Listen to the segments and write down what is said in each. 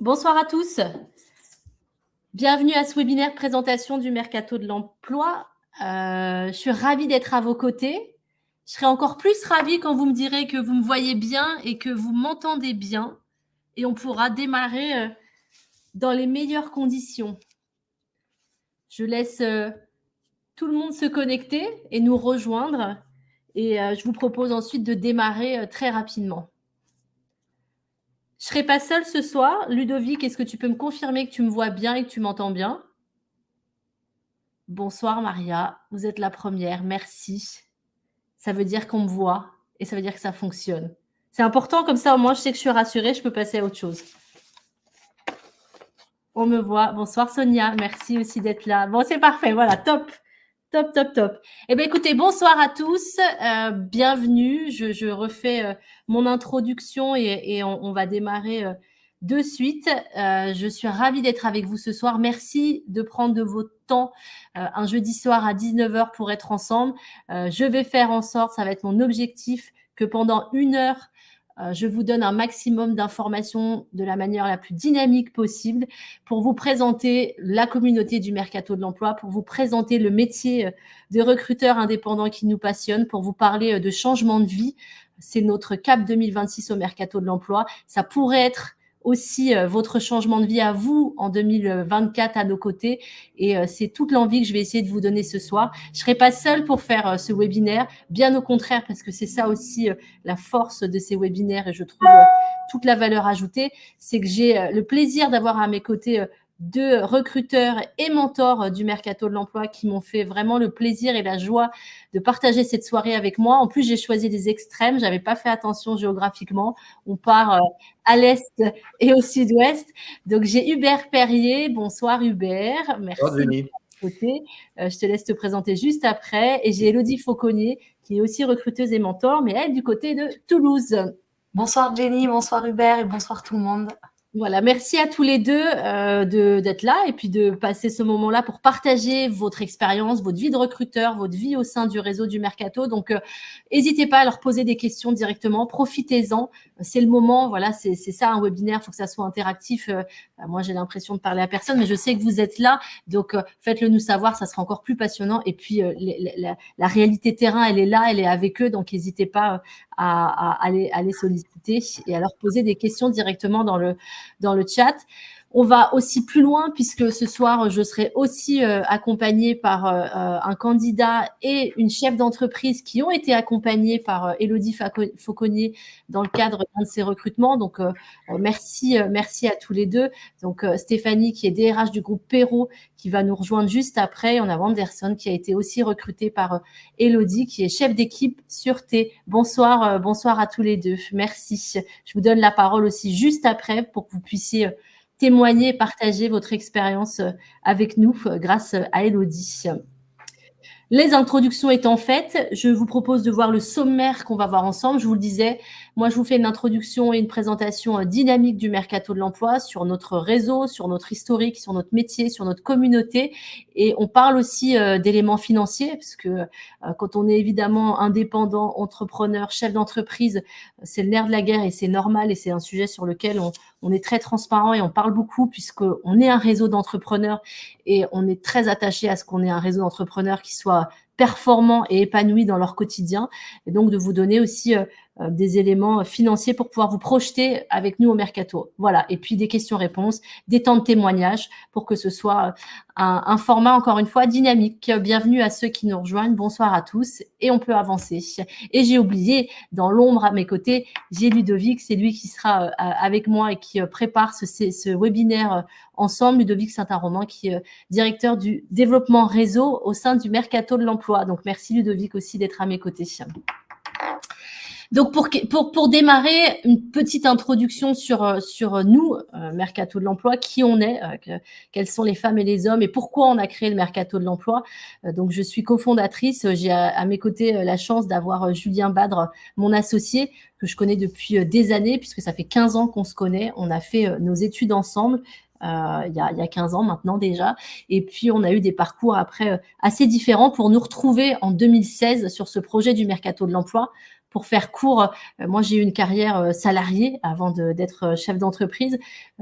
Bonsoir à tous. Bienvenue à ce webinaire présentation du Mercato de l'emploi. Je suis ravie d'être à vos côtés. Je serai encore plus ravie quand vous me direz que vous me voyez bien et que vous m'entendez bien. Et on pourra démarrer dans les meilleures conditions. Je laisse tout le monde se connecter et nous rejoindre. Et je vous propose ensuite de démarrer très rapidement. Je ne serai pas seule ce soir. Ludovic, est-ce que tu peux me confirmer que tu me vois bien et que tu m'entends bien ? Bonsoir Maria, vous êtes la première, merci. Ça veut dire qu'on me voit et ça veut dire que ça fonctionne. C'est important, comme ça au moins je sais que je suis rassurée, je peux passer à autre chose. On me voit. Bonsoir Sonia, merci aussi d'être là. Bon, c'est parfait, voilà, top. Top, top, top. Eh bien, écoutez, bonsoir à tous. Bienvenue. Je refais mon introduction et on va démarrer de suite. Je suis ravie d'être avec vous ce soir. Merci de prendre de votre temps un jeudi soir à 19h pour être ensemble. Je vais faire en sorte, ça va être mon objectif, que pendant 1 heure, je vous donne un maximum d'informations de la manière la plus dynamique possible pour vous présenter la communauté du Mercato de l'emploi, pour vous présenter le métier de recruteur indépendant qui nous passionne, pour vous parler de changement de vie. C'est notre cap 2026 au Mercato de l'emploi. Ça pourrait être aussi votre changement de vie à vous en 2024 à nos côtés. Et c'est toute l'envie que je vais essayer de vous donner ce soir. Je ne serai pas seule pour faire ce webinaire, bien au contraire, parce que c'est ça aussi la force de ces webinaires et je trouve toute la valeur ajoutée, c'est que j'ai le plaisir d'avoir à mes côtés 2 recruteurs et mentors du Mercato de l'emploi qui m'ont fait vraiment le plaisir et la joie de partager cette soirée avec moi. En plus, j'ai choisi des extrêmes, je n'avais pas fait attention géographiquement. On part à l'est et au sud-ouest. Donc, j'ai Hubert Perrier. Bonsoir Hubert, merci Bonsoir, Jenny. côté. Je te laisse te présenter juste après. Et j'ai Élodie Fauconnier, qui est aussi recruteuse et mentor, mais elle du côté de Toulouse. Bonsoir Jenny, bonsoir Hubert et bonsoir tout le monde. Voilà, merci à tous les deux d'être là et puis de passer ce moment-là pour partager votre expérience, votre vie de recruteur, votre vie au sein du réseau du Mercato. Donc, n'hésitez pas à leur poser des questions directement, profitez-en. C'est le moment, voilà, c'est ça un webinaire, il faut que ça soit interactif. Moi, j'ai l'impression de parler à personne, mais je sais que vous êtes là, donc faites-le nous savoir, ça sera encore plus passionnant. Et puis, la réalité terrain, elle est là, elle est avec eux, donc n'hésitez pas à les solliciter et à leur poser des questions directement dans le chat. On va aussi plus loin puisque ce soir, je serai aussi accompagnée par un candidat et une chef d'entreprise qui ont été accompagnés par Élodie Fauconnier dans le cadre d'un de ces recrutements. Donc, merci à tous les deux. Donc, Stéphanie qui est DRH du groupe Perrault qui va nous rejoindre juste après. On a Wanderson qui a été aussi recruté par Élodie qui est chef d'équipe sûreté. Bonsoir à tous les deux. Merci. Je vous donne la parole aussi juste après pour que vous puissiez témoigner et partager votre expérience avec nous grâce à Élodie. Les introductions étant faites, je vous propose de voir le sommaire qu'on va voir ensemble. Je vous le disais, moi, je vous fais une introduction et une présentation dynamique du Mercato de l'emploi sur notre réseau, sur notre historique, sur notre métier, sur notre communauté. Et on parle aussi d'éléments financiers, parce que quand on est évidemment indépendant, entrepreneur, chef d'entreprise, c'est le nerf de la guerre et c'est normal et c'est un sujet sur lequel on est très transparent et on parle beaucoup puisqu'on est un réseau d'entrepreneurs et on est très attaché à ce qu'on ait un réseau d'entrepreneurs qui soit performants et épanouis dans leur quotidien. Et donc, de vous donner aussi des éléments financiers pour pouvoir vous projeter avec nous au Mercato. Voilà. Et puis, des questions-réponses, des temps de témoignage pour que ce soit un format, encore une fois, dynamique. Bienvenue à ceux qui nous rejoignent. Bonsoir à tous. Et on peut avancer. Et j'ai oublié, dans l'ombre à mes côtés, j'ai Ludovic. C'est lui qui sera avec moi et qui prépare ce webinaire ensemble. Ludovic Saint-Romain, qui est directeur du développement réseau au sein du Mercato de l'emploi. Donc, merci Ludovic aussi d'être à mes côtés. Donc, pour démarrer, une petite introduction sur nous, Mercato de l'emploi, qui on est, quelles sont les femmes et les hommes et pourquoi on a créé le Mercato de l'emploi. Donc, je suis cofondatrice. J'ai à mes côtés la chance d'avoir Julien Badre, mon associé, que je connais depuis des années, puisque ça fait 15 ans qu'on se connaît. On a fait nos études ensemble. Il y a 15 ans maintenant déjà. Et puis, on a eu des parcours après assez différents pour nous retrouver en 2016 sur ce projet du Mercato de l'emploi. Pour faire court, moi, j'ai eu une carrière salariée avant d'être chef d'entreprise.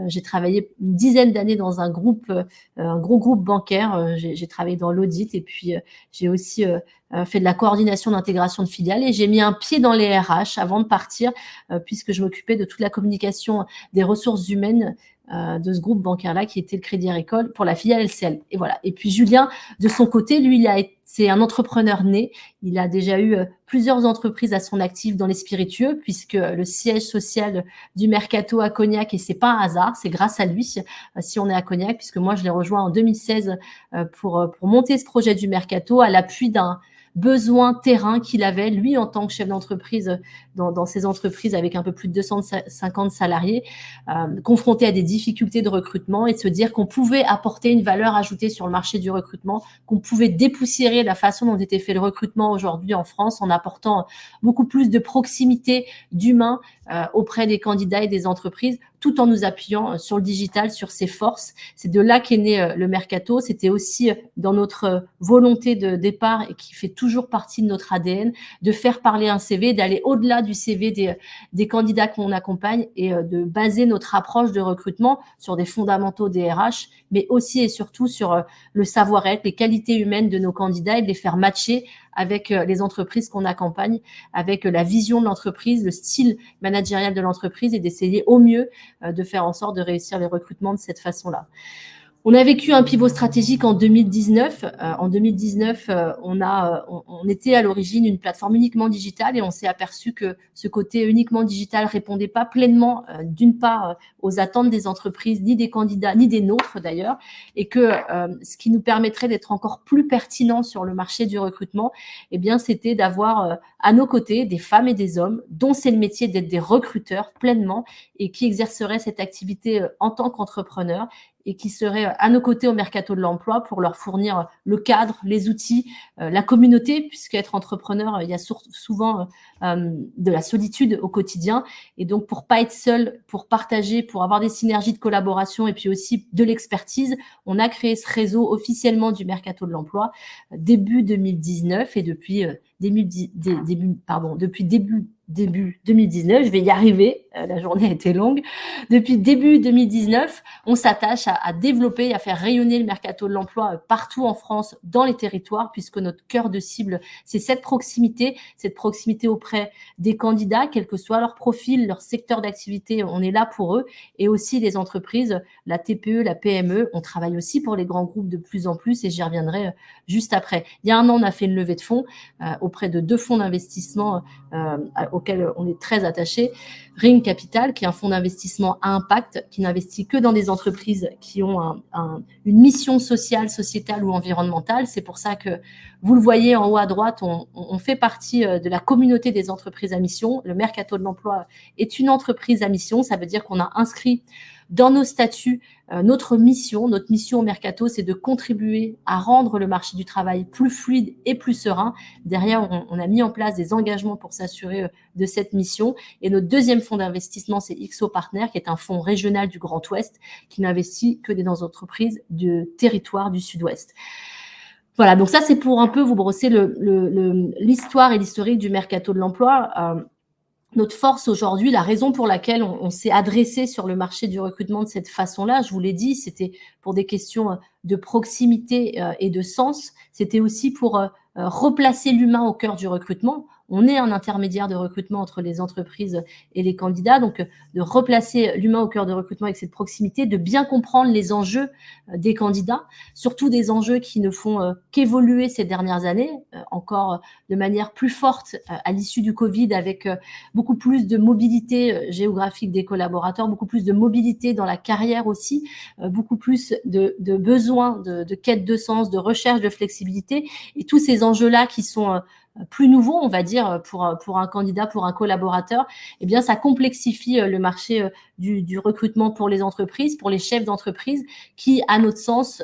J'ai travaillé une dizaine d'années dans un gros groupe bancaire. J'ai travaillé dans l'audit et puis j'ai aussi fait de la coordination d'intégration de filiales et j'ai mis un pied dans les RH avant de partir puisque je m'occupais de toute la communication des ressources humaines de ce groupe bancaire-là qui était le Crédit Agricole pour la filiale LCL. Et voilà. Et puis Julien, de son côté, lui, c'est un entrepreneur né. Il a déjà eu plusieurs entreprises à son actif dans les spiritueux puisque le siège social du Mercato à Cognac, et c'est pas un hasard, c'est grâce à lui si on est à Cognac, puisque moi je l'ai rejoint en 2016 pour monter ce projet du Mercato à l'appui d'un besoin terrain qu'il avait, lui, en tant que chef d'entreprise dans ses entreprises avec un peu plus de 250 salariés, confronté à des difficultés de recrutement et de se dire qu'on pouvait apporter une valeur ajoutée sur le marché du recrutement, qu'on pouvait dépoussiérer la façon dont était fait le recrutement aujourd'hui en France en apportant beaucoup plus de proximité d'humain auprès des candidats et des entreprises, tout en nous appuyant sur le digital, sur ses forces. C'est de là qu'est né le Mercato. C'était aussi dans notre volonté de départ et qui fait toujours partie de notre ADN, de faire parler un CV, d'aller au-delà du CV des candidats qu'on accompagne et de baser notre approche de recrutement sur des fondamentaux des RH, mais aussi et surtout sur le savoir-être, les qualités humaines de nos candidats et de les faire matcher avec les entreprises qu'on accompagne, avec la vision de l'entreprise, le style managérial de l'entreprise et d'essayer au mieux de faire en sorte de réussir les recrutements de cette façon-là. On a vécu un pivot stratégique en 2019. En 2019, on était à l'origine une plateforme uniquement digitale et on s'est aperçu que ce côté uniquement digital répondait pas pleinement, d'une part, aux attentes des entreprises, ni des candidats, ni des nôtres d'ailleurs, et que ce qui nous permettrait d'être encore plus pertinent sur le marché du recrutement, eh bien, c'était d'avoir à nos côtés des femmes et des hommes dont c'est le métier d'être des recruteurs pleinement et qui exerceraient cette activité en tant qu'entrepreneurs et qui seraient à nos côtés au mercato de l'emploi pour leur fournir le cadre, les outils, la communauté, puisqu'être entrepreneur, il y a souvent de la solitude au quotidien. Et donc, pour pas être seul, pour partager, pour avoir des synergies de collaboration et puis aussi de l'expertise, on a créé ce réseau officiellement du mercato de l'emploi début 2019 et depuis début 2019, je vais y arriver, la journée a été longue. Depuis début 2019, on s'attache à développer et à faire rayonner le mercato de l'emploi partout en France, dans les territoires, puisque notre cœur de cible, c'est cette proximité auprès des candidats, quel que soit leur profil, leur secteur d'activité, on est là pour eux, et aussi les entreprises, la TPE, la PME, on travaille aussi pour les grands groupes de plus en plus, et j'y reviendrai juste après. Il y a un an, on a fait une levée de fonds auprès de 2 fonds d'investissement auquel on est très attaché. Ring Capital, qui est un fonds d'investissement à impact, qui n'investit que dans des entreprises qui ont une mission sociale, sociétale ou environnementale. C'est pour ça que vous le voyez en haut à droite, on fait partie de la communauté des entreprises à mission. Le Mercato de l'emploi est une entreprise à mission. Ça veut dire qu'on a inscrit dans nos statuts notre mission au Mercato, c'est de contribuer à rendre le marché du travail plus fluide et plus serein. Derrière, on a mis en place des engagements pour s'assurer de cette mission. Et notre deuxième fonds d'investissement, c'est XO Partner, qui est un fonds régional du Grand Ouest, qui n'investit que dans des entreprises de territoire du Sud-Ouest. Voilà, donc ça, c'est pour un peu vous brosser l'histoire et l'historique du Mercato de l'emploi. Notre force aujourd'hui, la raison pour laquelle on s'est adressé sur le marché du recrutement de cette façon-là, je vous l'ai dit, c'était pour des questions de proximité et de sens. C'était aussi pour replacer l'humain au cœur du recrutement. On est un intermédiaire de recrutement entre les entreprises et les candidats, donc de replacer l'humain au cœur du recrutement avec cette proximité, de bien comprendre les enjeux des candidats, surtout des enjeux qui ne font qu'évoluer ces dernières années, encore de manière plus forte à l'issue du Covid, avec beaucoup plus de mobilité géographique des collaborateurs, beaucoup plus de mobilité dans la carrière aussi, beaucoup plus de besoins de quête de sens, de recherche de flexibilité, et tous ces enjeux-là qui sont plus nouveau, on va dire, pour un candidat, pour un collaborateur, eh bien, ça complexifie le marché du recrutement pour les entreprises, pour les chefs d'entreprise qui, à notre sens,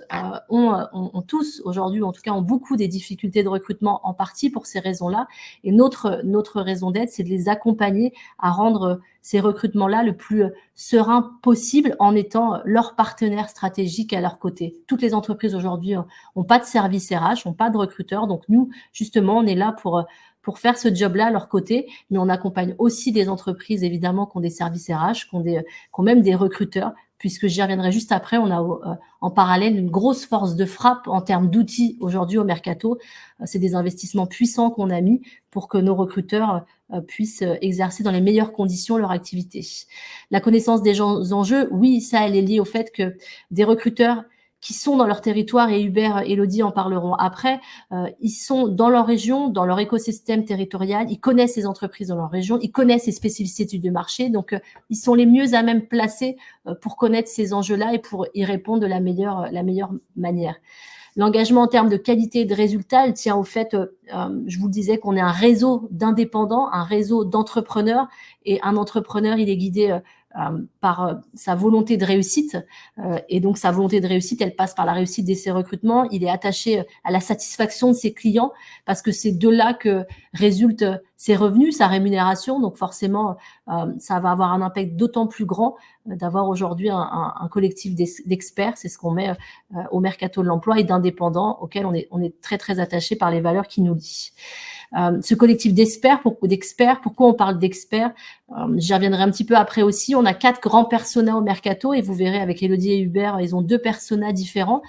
ont tous aujourd'hui, en tout cas, ont beaucoup des difficultés de recrutement en partie pour ces raisons-là. Et notre raison d'être, c'est de les accompagner à rendre ces recrutements-là le plus serein possible en étant leur partenaire stratégique à leur côté. Toutes les entreprises aujourd'hui n'ont pas de service RH, n'ont pas de recruteurs. Donc nous, justement, on est là pour faire ce job-là à leur côté. Mais on accompagne aussi des entreprises, évidemment, qui ont des services RH, qui ont même des recruteurs, puisque j'y reviendrai juste après. On a en parallèle une grosse force de frappe en termes d'outils aujourd'hui au Mercato. C'est des investissements puissants qu'on a mis pour que nos recruteurs puissent exercer dans les meilleures conditions leur activité. La connaissance des enjeux, oui, ça, elle est liée au fait que des recruteurs qui sont dans leur territoire, et Hubert et Elodie en parleront après, ils sont dans leur région, dans leur écosystème territorial, ils connaissent les entreprises dans leur région, ils connaissent les spécificités du marché, donc ils sont les mieux à même placés pour connaître ces enjeux-là et pour y répondre de la meilleure manière. L'engagement en termes de qualité et de résultats, elle tient au fait, je vous le disais, qu'on est un réseau d'indépendants, un réseau d'entrepreneurs, et un entrepreneur, il est guidé par sa volonté de réussite, et donc sa volonté de réussite, elle passe par la réussite de ses recrutements. Il est attaché à la satisfaction de ses clients, parce que c'est de là que résultent ses revenus, sa rémunération. Donc forcément, ça va avoir un impact d'autant plus grand d'avoir aujourd'hui un collectif d'experts. C'est ce qu'on met au Mercato de l'emploi, et d'indépendants auxquels on est très très attaché par les valeurs qui nous lient. Ce collectif d'experts, pourquoi on parle d'experts? J'y reviendrai un petit peu après aussi. On a 4 grands personas au Mercato, et vous verrez avec Elodie et Hubert, ils ont 2 personas différents,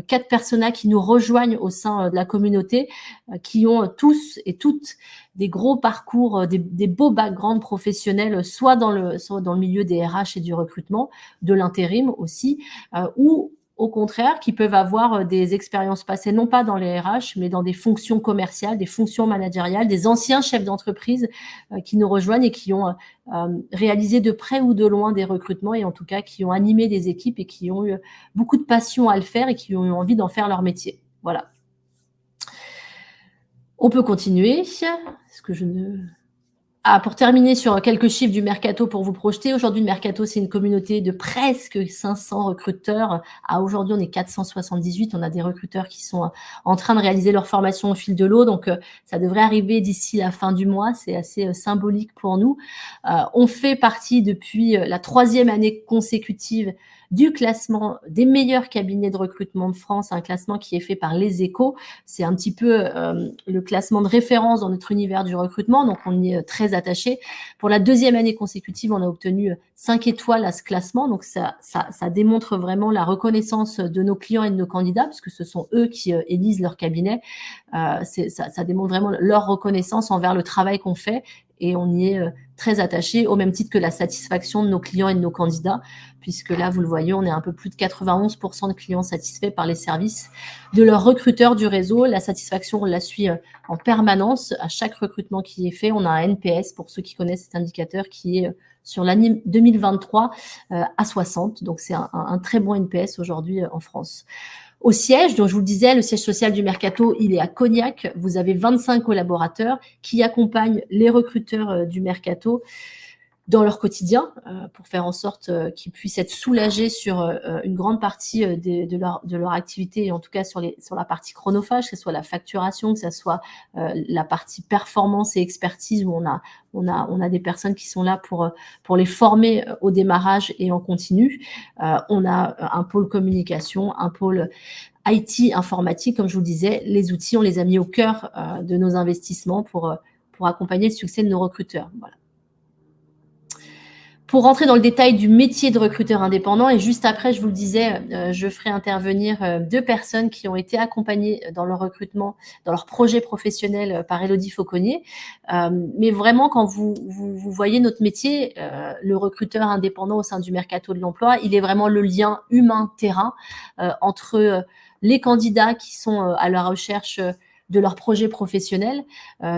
4 personas qui nous rejoignent au sein de la communauté, qui ont tous et toutes des gros parcours, des beaux backgrounds professionnels, soit dans le milieu des RH et du recrutement, de l'intérim aussi, ou au contraire, qui peuvent avoir des expériences passées, non pas dans les RH, mais dans des fonctions commerciales, des fonctions managériales, des anciens chefs d'entreprise qui nous rejoignent et qui ont réalisé de près ou de loin des recrutements, et en tout cas qui ont animé des équipes et qui ont eu beaucoup de passion à le faire et qui ont eu envie d'en faire leur métier. Voilà. On peut continuer. Est-ce que je ne... pour terminer sur quelques chiffres du Mercato pour vous projeter. Aujourd'hui, le Mercato, c'est une communauté de presque 500 recruteurs. Aujourd'hui, on est 478. On a des recruteurs qui sont en train de réaliser leur formation au fil de l'eau. Donc, ça devrait arriver d'ici la fin du mois. C'est assez symbolique pour nous. On fait partie depuis la 3e année consécutive du classement des meilleurs cabinets de recrutement de France, un classement qui est fait par Les Échos. C'est un petit peu le classement de référence dans notre univers du recrutement, donc on y est très attaché. Pour la 2e année consécutive, on a obtenu 5 étoiles à ce classement, donc ça démontre vraiment la reconnaissance de nos clients et de nos candidats, parce que ce sont eux qui élisent leur cabinet. Ça démontre vraiment leur reconnaissance envers le travail qu'on fait, et on y est très attaché, au même titre que la satisfaction de nos clients et de nos candidats, puisque là, vous le voyez, on est un peu plus de 91% de clients satisfaits par les services de leurs recruteurs du réseau. La satisfaction, on la suit en permanence. À chaque recrutement qui est fait, on a un NPS, pour ceux qui connaissent cet indicateur, qui est sur l'année 2023 à 60. Donc, c'est un très bon NPS aujourd'hui en France. Au siège, donc je vous le disais, le siège social du Mercato, il est à Cognac. Vous avez 25 collaborateurs qui accompagnent les recruteurs du Mercato dans leur quotidien, pour faire en sorte qu'ils puissent être soulagés sur une grande partie de leur activité, et en tout cas sur la partie chronophage, que ce soit la facturation, que ce soit la partie performance et expertise, où on a des personnes qui sont là pour les former au démarrage et en continu. On a un pôle communication, un pôle IT, informatique, comme je vous le disais. Les outils, on les a mis au cœur de nos investissements pour accompagner le succès de nos recruteurs. Voilà. Pour rentrer dans le détail du métier de recruteur indépendant, et juste après, je vous le disais, je ferai intervenir 2 personnes qui ont été accompagnées dans leur recrutement, dans leur projet professionnel par Elodie Fauconnier. Mais vraiment, quand vous voyez notre métier, le recruteur indépendant au sein du Mercato de l'emploi, il est vraiment le lien humain-terrain entre les candidats qui sont à la recherche de leur projet professionnel,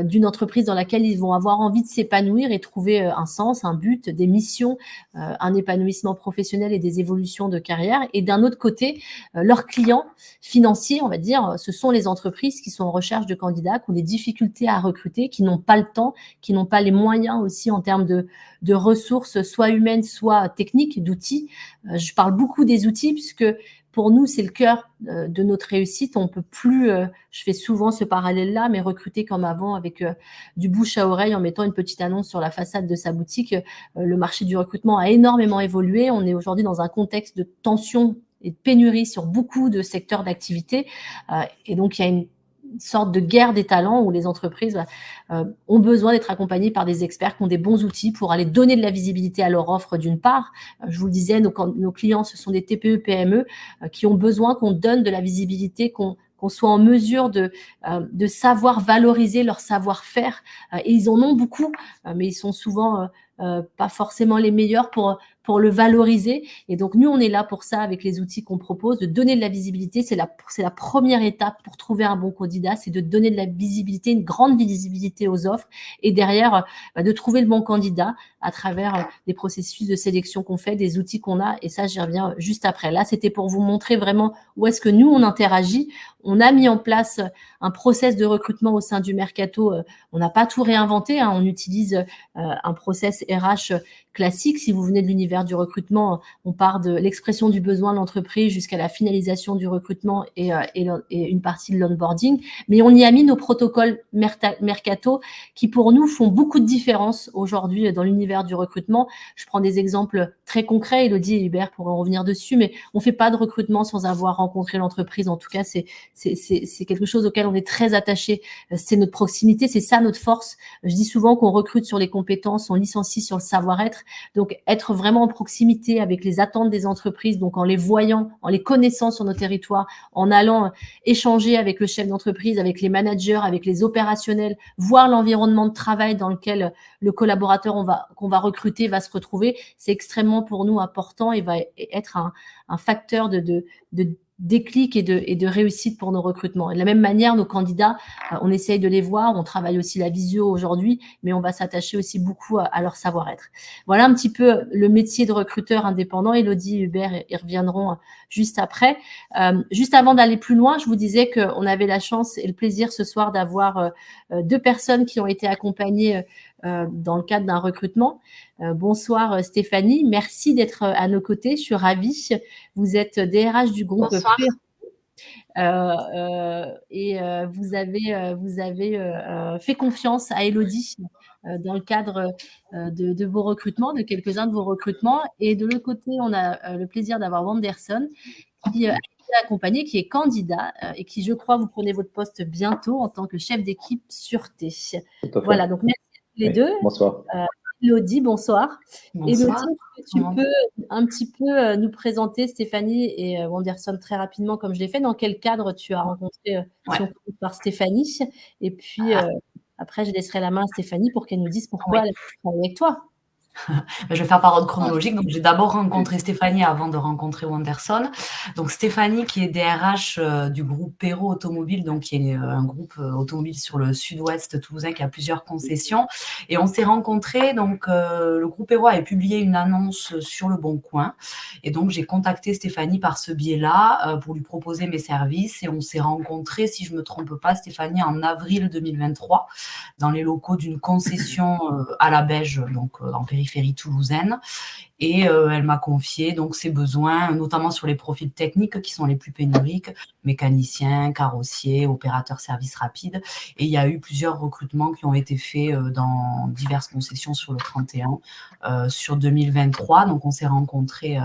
d'une entreprise dans laquelle ils vont avoir envie de s'épanouir et trouver un sens, un but, des missions, un épanouissement professionnel et des évolutions de carrière. Et d'un autre côté, leurs clients financiers, on va dire, ce sont les entreprises qui sont en recherche de candidats, qui ont des difficultés à recruter, qui n'ont pas le temps, qui n'ont pas les moyens aussi en termes de ressources, soit humaines, soit techniques, d'outils. Je parle beaucoup des outils puisque pour nous, c'est le cœur de notre réussite. On ne peut plus, je fais souvent ce parallèle-là, mais recruter comme avant avec du bouche à oreille en mettant une petite annonce sur la façade de sa boutique. Le marché du recrutement a énormément évolué. On est aujourd'hui dans un contexte de tension et de pénurie sur beaucoup de secteurs d'activité. Et donc, il y a sorte de guerre des talents où les entreprises ont besoin d'être accompagnées par des experts qui ont des bons outils pour aller donner de la visibilité à leur offre d'une part. Je vous le disais, nos clients, ce sont des TPE, PME qui ont besoin qu'on donne de la visibilité, qu'on soit en mesure de savoir valoriser leur savoir-faire. Et ils en ont beaucoup, mais ils sont souvent pas forcément les meilleurs pour le valoriser. Et donc, nous, on est là pour ça avec les outils qu'on propose, de donner de la visibilité. C'est la première étape pour trouver un bon candidat, c'est de donner de la visibilité, une grande visibilité aux offres et derrière, de trouver le bon candidat à travers des processus de sélection qu'on fait, des outils qu'on a. Et ça, j'y reviens juste après. Là, c'était pour vous montrer vraiment où est-ce que nous, on interagit. On a mis en place un process de recrutement au sein du Mercato. On n'a pas tout réinventé. On utilise un process RH classique. Si vous venez de l'univers du recrutement, on part de l'expression du besoin de l'entreprise jusqu'à la finalisation du recrutement et une partie de l'onboarding. Mais on y a mis nos protocoles Mercato qui, pour nous, font beaucoup de différence aujourd'hui dans l'univers du recrutement. Je prends des exemples très concrets. Elodie et Hubert pourront revenir dessus, mais on ne fait pas de recrutement sans avoir rencontré l'entreprise. En tout cas, c'est quelque chose auquel on est très attaché. C'est notre proximité, c'est ça notre force. Je dis souvent qu'on recrute sur les compétences, on licencie sur le savoir-être. Donc, être vraiment en proximité avec les attentes des entreprises, donc en les voyant, en les connaissant sur nos territoires, en allant échanger avec le chef d'entreprise, avec les managers, avec les opérationnels, voir l'environnement de travail dans lequel le collaborateur qu'on va recruter va se retrouver, c'est extrêmement pour nous important et va être un facteur de déclic et de réussite pour nos recrutements. Et de la même manière, nos candidats, on essaye de les voir, on travaille aussi la visio aujourd'hui, mais on va s'attacher aussi beaucoup à leur savoir-être. Voilà un petit peu le métier de recruteur indépendant. Elodie et Hubert y reviendront juste après. Juste avant d'aller plus loin, je vous disais qu'on avait la chance et le plaisir ce soir d'avoir 2 personnes qui ont été accompagnées dans le cadre d'un recrutement. Bonsoir Stéphanie, merci d'être à nos côtés, je suis ravie. Vous êtes DRH du groupe Bonsoir. Et vous avez fait confiance à Elodie dans le cadre de vos recrutements, de quelques-uns de vos recrutements. Et de l'autre côté, on a le plaisir d'avoir Wanderson qui a été accompagné, qui est candidat et qui, je crois, vous prenez votre poste bientôt en tant que chef d'équipe sûreté. Voilà, donc merci à tous les deux. Bonsoir. Elodie, bonsoir. Bonsoir. Elodie, est-ce que tu peux un petit peu nous présenter Stéphanie et Wanderson très rapidement, comme je l'ai fait, dans quel cadre tu as rencontré si on commence par Stéphanie. Et puis, après, je laisserai la main à Stéphanie pour qu'elle nous dise pourquoi elle a travaillé avec toi. Je vais faire par ordre chronologique. Donc, j'ai d'abord rencontré Stéphanie avant de rencontrer Wanderson. Donc, Stéphanie, qui est DRH du groupe Perrault Automobile, donc qui est un groupe automobile sur le sud-ouest toulousain qui a plusieurs concessions. Et on s'est rencontrés. Donc, le groupe Perrault avait publié une annonce sur Le Bon Coin. Et donc, j'ai contacté Stéphanie par ce biais-là pour lui proposer mes services. Et on s'est rencontrés, si je ne me trompe pas, Stéphanie, en avril 2023, dans les locaux d'une concession à la Beige, donc en périphérie toulousaine, et elle m'a confié donc ses besoins, notamment sur les profils techniques qui sont les plus pénuriques, mécaniciens, carrossiers, opérateurs services rapides. Et il y a eu plusieurs recrutements qui ont été faits dans diverses concessions sur le 31 sur 2023. Donc on s'est rencontrés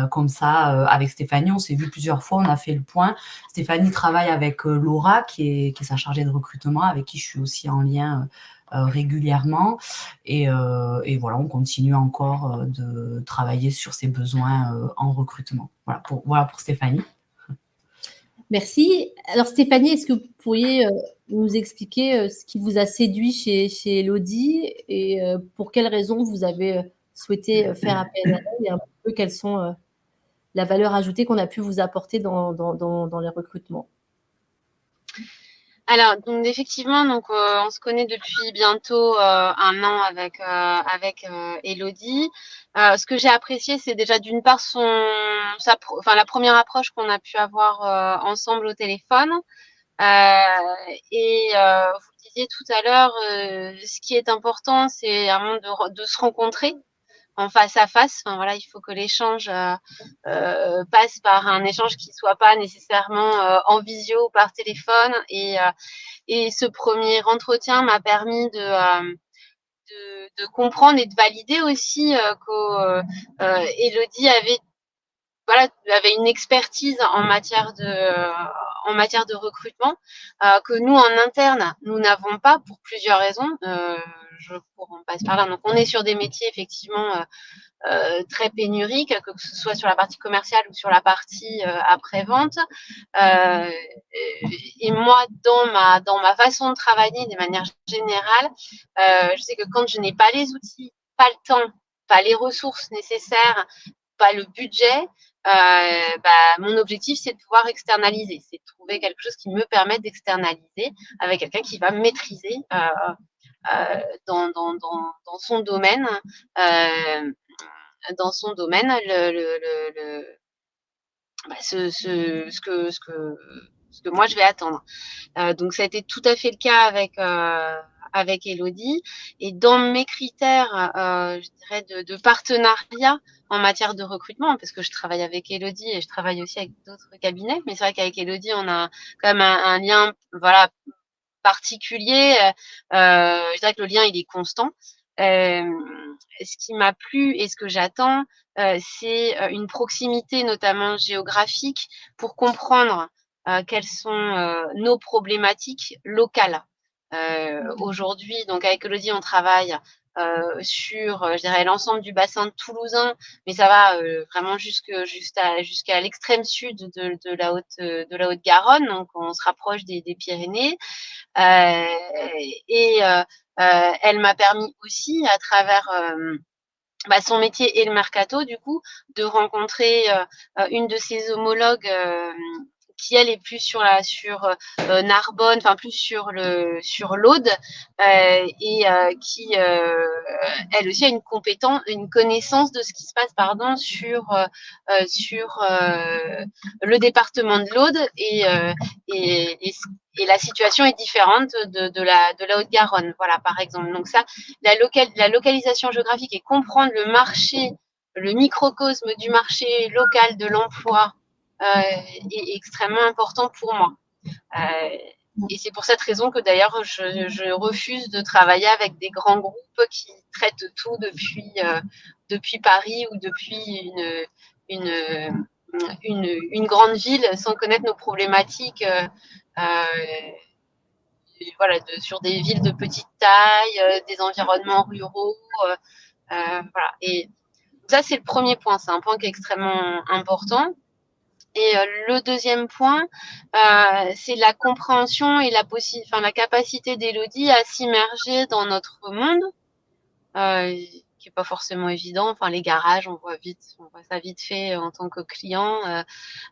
comme ça avec Stéphanie. On s'est vu plusieurs fois, on a fait le point. Stéphanie travaille avec Laura qui est sa chargée de recrutement, avec qui je suis aussi en lien régulièrement et voilà, on continue encore de travailler sur ses besoins en recrutement. Voilà pour Stéphanie. Merci. Alors Stéphanie, est-ce que vous pourriez nous expliquer ce qui vous a séduit chez Elodie et pour quelles raisons vous avez souhaité faire appel à elle et un peu quelles sont la valeur ajoutée qu'on a pu vous apporter dans les recrutements? Alors, donc, effectivement, donc, on se connaît depuis bientôt 1 an avec Elodie. Ce que j'ai apprécié, c'est déjà d'une part la première approche qu'on a pu avoir ensemble au téléphone. Et vous le disiez tout à l'heure, ce qui est important, c'est vraiment de se rencontrer en face à face. Enfin, voilà, il faut que l'échange passe par un échange qui soit pas nécessairement en visio ou par téléphone. Et ce premier entretien m'a permis de comprendre et de valider aussi qu'Elodie avait une expertise en matière de recrutement que nous, en interne, nous n'avons pas pour plusieurs raisons. On passe par là. Donc, on est sur des métiers, effectivement, très pénuriques, que ce soit sur la partie commerciale ou sur la partie après-vente. Et moi, dans ma façon de travailler de manière générale, je sais que quand je n'ai pas les outils, pas le temps, pas les ressources nécessaires, pas le budget, mon objectif, c'est de pouvoir externaliser, c'est de trouver quelque chose qui me permette d'externaliser avec quelqu'un qui va maîtriser dans son domaine, ce que moi je vais attendre. Donc ça a été tout à fait le cas avec Elodie. Et dans mes critères, je dirais de partenariat en matière de recrutement, parce que je travaille avec Elodie et je travaille aussi avec d'autres cabinets, mais c'est vrai qu'avec Elodie, on a quand même un lien, voilà, particulier. Je dirais que le lien il est constant. Ce qui m'a plu et ce que j'attends, c'est une proximité, notamment géographique, pour comprendre quelles sont nos problématiques locales. Aujourd'hui, donc avec Elodie, on travaille sur, je dirais, l'ensemble du bassin toulousain, mais ça va vraiment jusqu'à l'extrême sud de la Haute-Garonne, donc on se rapproche des Pyrénées. Elle m'a permis aussi, à travers son métier et le mercato, du coup, de rencontrer une de ses homologues qui elle est plus sur Narbonne, enfin plus sur l'Aude, et qui elle aussi a une connaissance de ce qui se passe, sur le département de l'Aude, et la situation est différente de la Haute-Garonne, voilà, par exemple. Donc ça, la localisation géographique et comprendre le marché, le microcosme du marché local de l'emploi est extrêmement important pour moi. Et c'est pour cette raison que d'ailleurs je refuse de travailler avec des grands groupes qui traitent tout depuis Paris ou depuis une grande ville sans connaître nos problématiques. Voilà, sur des villes de petite taille, des environnements ruraux. Voilà. Et ça, c'est le premier point. C'est un point qui est extrêmement important. Et le deuxième point, c'est la compréhension et la capacité d'Elodie à s'immerger dans notre monde, qui est pas forcément évident. Enfin, les garages, on voit ça vite fait en tant que client,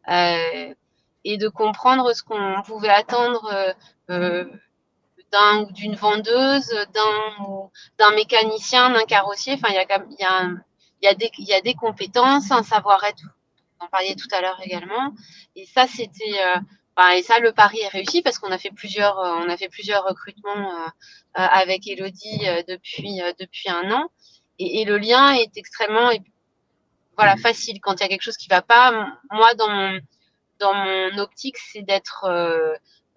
et de comprendre ce qu'on pouvait attendre d'un ou d'une vendeuse, d'un mécanicien, d'un carrossier. Enfin, il y a des compétences, un savoir-être. Vous en parliez tout à l'heure également. Et ça, le pari est réussi parce qu'on a fait plusieurs recrutements avec Elodie depuis un an. Et le lien est extrêmement, facile. Quand il y a quelque chose qui ne va pas, moi, dans mon optique, c'est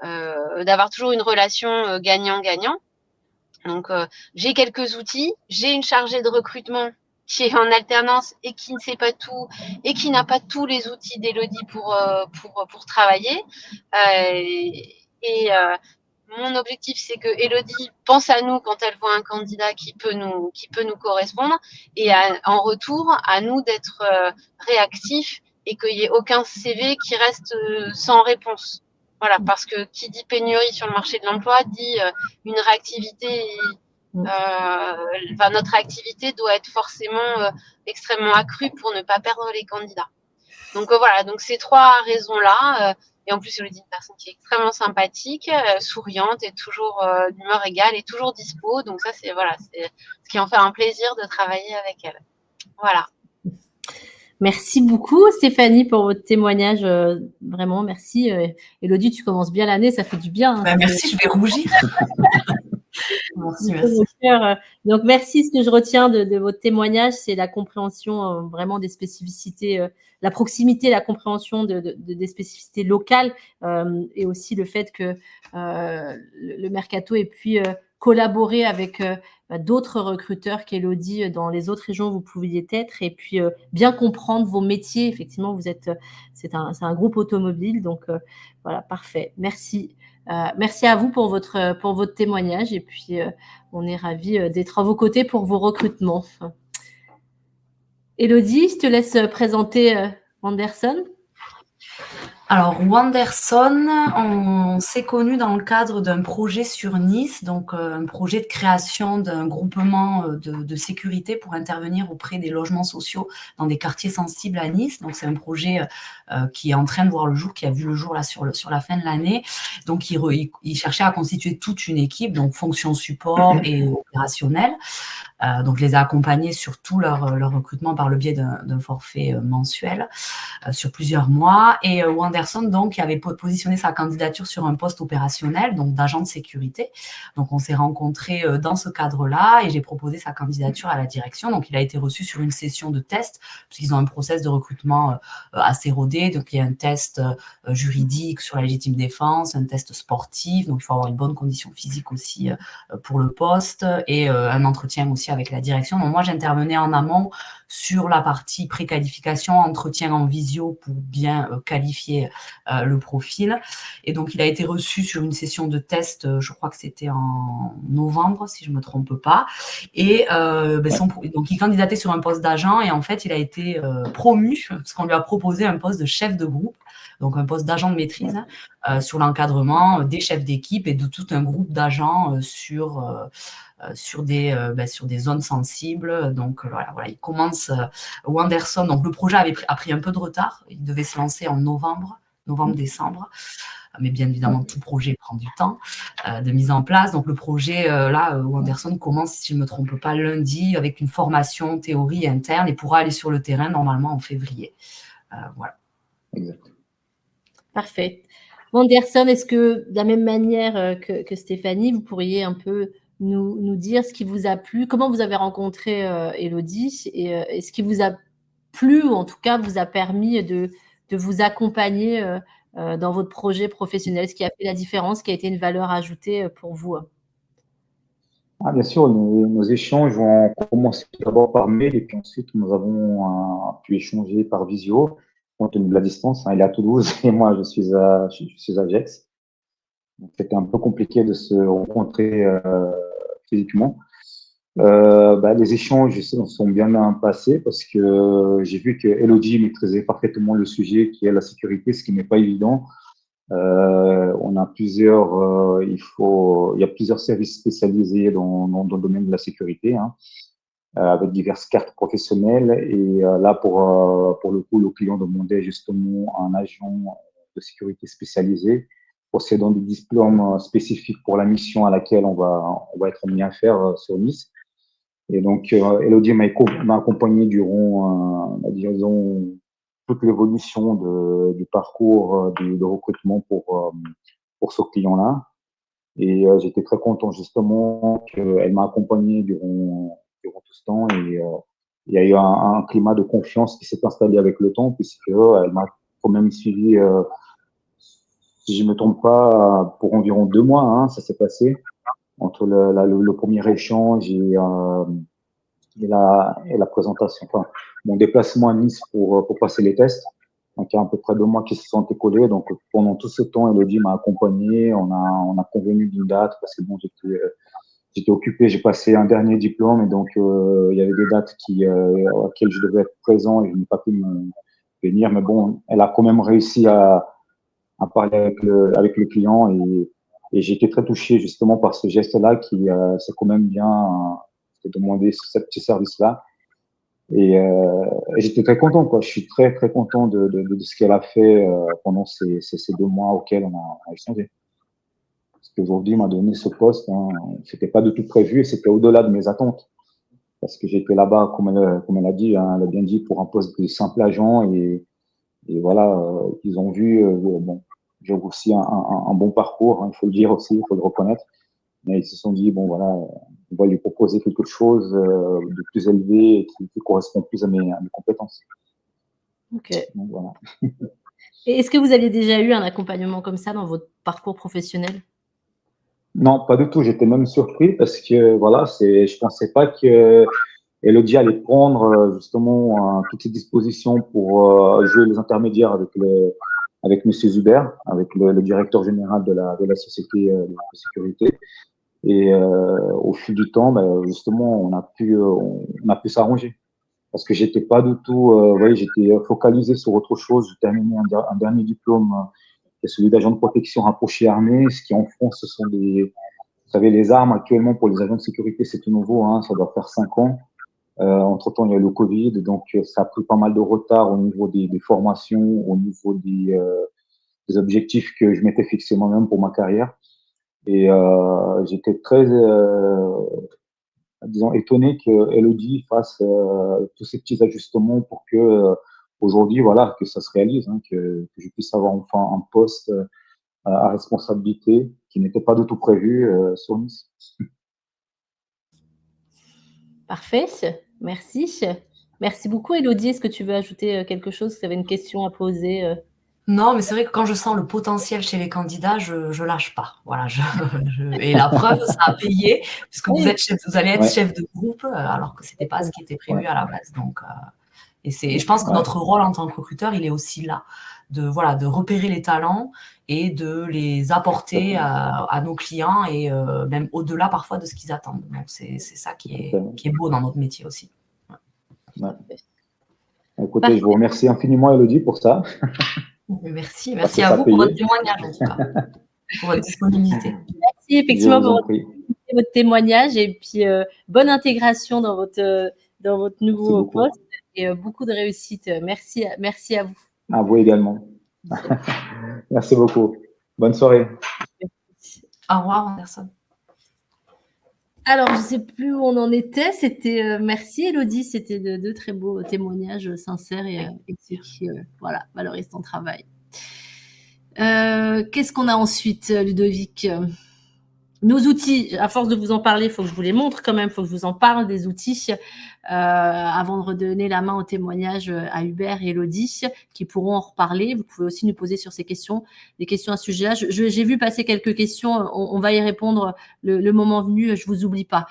d'avoir toujours une relation gagnant-gagnant. Donc, j'ai quelques outils, j'ai une chargée de recrutement qui est en alternance et qui ne sait pas tout et qui n'a pas tous les outils d'Elodie pour travailler. Mon objectif, c'est que Elodie pense à nous quand elle voit un candidat qui peut nous correspondre, et en retour, à nous d'être réactifs et qu'il n'y ait aucun CV qui reste sans réponse. Voilà, parce que qui dit pénurie sur le marché de l'emploi dit une réactivité. Notre réactivité doit être forcément extrêmement accrue pour ne pas perdre les candidats. Donc voilà, donc ces trois raisons-là, et en plus Elodie est une personne qui est extrêmement sympathique, souriante, et toujours d'humeur égale et toujours dispo. Donc ça, c'est ce qui en fait un plaisir de travailler avec elle. Voilà. Merci beaucoup Stéphanie pour votre témoignage, vraiment merci. Elodie, tu commences bien l'année, ça fait du bien. Hein, merci, je vais rougir. Merci. Donc merci. Ce que je retiens de votre témoignage, c'est la compréhension vraiment des spécificités, la proximité, la compréhension des spécificités locales, et aussi le fait que le mercato ait pu collaborer avec d'autres recruteurs qu'Elodie dans les autres régions où vous pouviez être, et puis bien comprendre vos métiers. Effectivement, c'est un groupe automobile, donc voilà, parfait. Merci. Merci à vous pour votre témoignage, et puis on est ravis d'être à vos côtés pour vos recrutements. Elodie, je te laisse présenter Wanderson. Alors, Wanderson, on s'est connus dans le cadre d'un projet sur Nice, donc un projet de création d'un groupement de sécurité pour intervenir auprès des logements sociaux dans des quartiers sensibles à Nice. Donc, c'est un projet qui est en train de voir le jour, qui a vu le jour là sur la fin de l'année. Donc, il cherchait à constituer toute une équipe, donc fonction support et opérationnelle. Donc, je les ai accompagnés sur tout leur recrutement par le biais d'un forfait mensuel sur plusieurs mois. Et Wanderson, donc, avait positionné sa candidature sur un poste opérationnel, donc d'agent de sécurité. Donc, on s'est rencontrés dans ce cadre-là et j'ai proposé sa candidature à la direction. Donc, il a été reçu sur une session de test, puisqu'ils ont un process de recrutement assez rodé. Donc, il y a un test juridique sur la légitime défense, un test sportif. Donc, il faut avoir une bonne condition physique aussi pour le poste, et un entretien aussi avec la direction. Donc, moi, j'intervenais en amont sur la partie préqualification, entretien en visio pour bien qualifier le profil. Et donc, il a été reçu sur une session de test, je crois que c'était en novembre, si je ne me trompe pas. Et donc, il candidatait sur un poste d'agent, et en fait, il a été promu, parce qu'on lui a proposé un poste de chef de groupe, donc un poste d'agent de maîtrise, sur l'encadrement des chefs d'équipe et de tout un groupe d'agents sur des zones sensibles. Donc voilà, il commence Wanderson. Donc le projet a pris un peu de retard. Il devait se lancer en novembre-décembre. Mais bien évidemment, tout projet prend du temps de mise en place. Donc le projet, Wanderson commence, si je ne me trompe pas, lundi, avec une formation théorie interne, et pourra aller sur le terrain normalement en février. Voilà. Exact. Parfait. Wanderson, est-ce que de la même manière que Stéphanie, vous pourriez un peu nous dire ce qui vous a plu, comment vous avez rencontré Elodie, et ce qui vous a plu, ou en tout cas vous a permis de vous accompagner dans votre projet professionnel, ce qui a fait la différence, ce qui a été une valeur ajoutée pour vous? Bien sûr, nos échanges ont commencé d'abord par mail, et puis ensuite nous avons pu échanger par visio, compte tenu de la distance. Il est à Toulouse et moi je suis à Gex. Donc c'était un peu compliqué de se rencontrer physiquement. Les échanges sont bien passés, parce que j'ai vu que Elodie maîtrisait parfaitement le sujet qui est la sécurité, ce qui n'est pas évident. On a il y a plusieurs services spécialisés dans le domaine de la sécurité, avec diverses cartes professionnelles. Et là, pour le coup, le client demandait justement un agent de sécurité spécialisé, possédant des diplômes spécifiques pour la mission à laquelle on va être amené à faire sur Nice. Et donc, Elodie m'a accompagné durant, disons, toute l'évolution du parcours de recrutement pour ce client-là. Et j'étais très content justement qu'elle m'a accompagné durant tout ce temps. Et il y a eu un climat de confiance qui s'est installé avec le temps, puisque elle m'a quand même suivi, si je ne me trompe pas, pour environ 2 mois. Ça s'est passé entre le premier échange et la présentation, enfin, mon déplacement à Nice pour passer les tests. Donc, il y a à peu près 2 mois qui se sont écoulés. Donc, pendant tout ce temps, Elodie m'a accompagné. On a convenu d'une date, parce que bon, j'étais occupé. J'ai passé un dernier diplôme, et donc, il y avait des dates auxquelles je devais être présent, et je n'ai pas pu venir. Mais bon, elle a quand même réussi à parler avec le client, et j'ai été très touché justement par ce geste-là qui c'est quand même bien demander ce service-là. Et j'étais très content, quoi. Je suis très, très content de ce qu'elle a fait pendant ces 2 mois auxquels on a échangé. Parce qu'aujourd'hui, m'a donné ce poste, c'était pas du tout prévu, et c'était au-delà de mes attentes. Parce que j'étais là-bas, comme elle a dit, elle a bien dit, pour un poste de simple agent, et voilà, ils ont vu, bon, j'ai aussi un bon parcours, il faut le dire aussi, il faut le reconnaître. Mais ils se sont dit, bon, voilà, on va lui proposer quelque chose de plus élevé et qui correspond plus à mes compétences. Ok. Donc, voilà. Et est-ce que vous aviez déjà eu un accompagnement comme ça dans votre parcours professionnel? Non, pas du tout. J'étais même surpris parce que voilà, je pensais pas que Elodie allait prendre justement toutes ses dispositions pour jouer les intermédiaires avec Monsieur Zuber, avec le directeur général de la société de sécurité. Et au fil du temps, ben, justement, on a pu s'arranger parce que j'étais pas du tout, vous voyez, j'étais focalisé sur autre chose. J'ai terminé un dernier diplôme, qui est celui d'agent de protection rapproché armé, ce qui en France, ce sont vous savez, les armes actuellement pour les agents de sécurité, c'est tout nouveau, hein, ça doit faire 5 ans. Entre-temps, il y a eu le Covid, donc ça a pris pas mal de retard au niveau des formations, au niveau des objectifs que je m'étais fixé moi-même pour ma carrière. Et j'étais très, disons, étonné que Elodie fasse tous ces petits ajustements pour que aujourd'hui, voilà, que ça se réalise, hein, que je puisse avoir enfin un poste à responsabilité qui n'était pas du tout prévu sur Nice. Parfait, merci. Merci beaucoup, Elodie. Est-ce que tu veux ajouter quelque chose? Tu avais une question à poser Non, mais c'est vrai que quand je sens le potentiel chez les candidats, je lâche pas. Voilà, et la preuve, ça a payé, puisque vous allez être Ouais. chef de groupe, alors que c'était pas ce qui était prévu Ouais. à la base. Donc, et je pense que notre rôle en tant que recruteur, il est aussi là, de repérer les talents et de les apporter à nos clients et même au-delà parfois de ce qu'ils attendent. Donc, c'est ça qui est beau dans notre métier aussi. Ouais. Écoutez, je vous remercie infiniment, Elodie, pour ça. Merci à vous pour votre témoignage, en tout cas, pour votre disponibilité. Merci effectivement pour votre témoignage et puis bonne intégration dans votre nouveau poste et beaucoup de réussite. Merci à vous. À vous également. Merci beaucoup. Bonne soirée. Au revoir, Anderson. Alors, je ne sais plus où on en était. C'était merci, Elodie. C'était de très beaux témoignages sincères et qui voilà, valorisent ton travail. Qu'est-ce qu'on a ensuite, Ludovic? Nos outils, à force de vous en parler, il faut que je vous les montre quand même, il faut que je vous en parle des outils avant de redonner la main au témoignage à Hubert et Elodie qui pourront en reparler. Vous pouvez aussi nous poser sur ces questions, des questions à ce sujet-là. J'ai vu passer quelques questions, on va y répondre le moment venu, je vous oublie pas.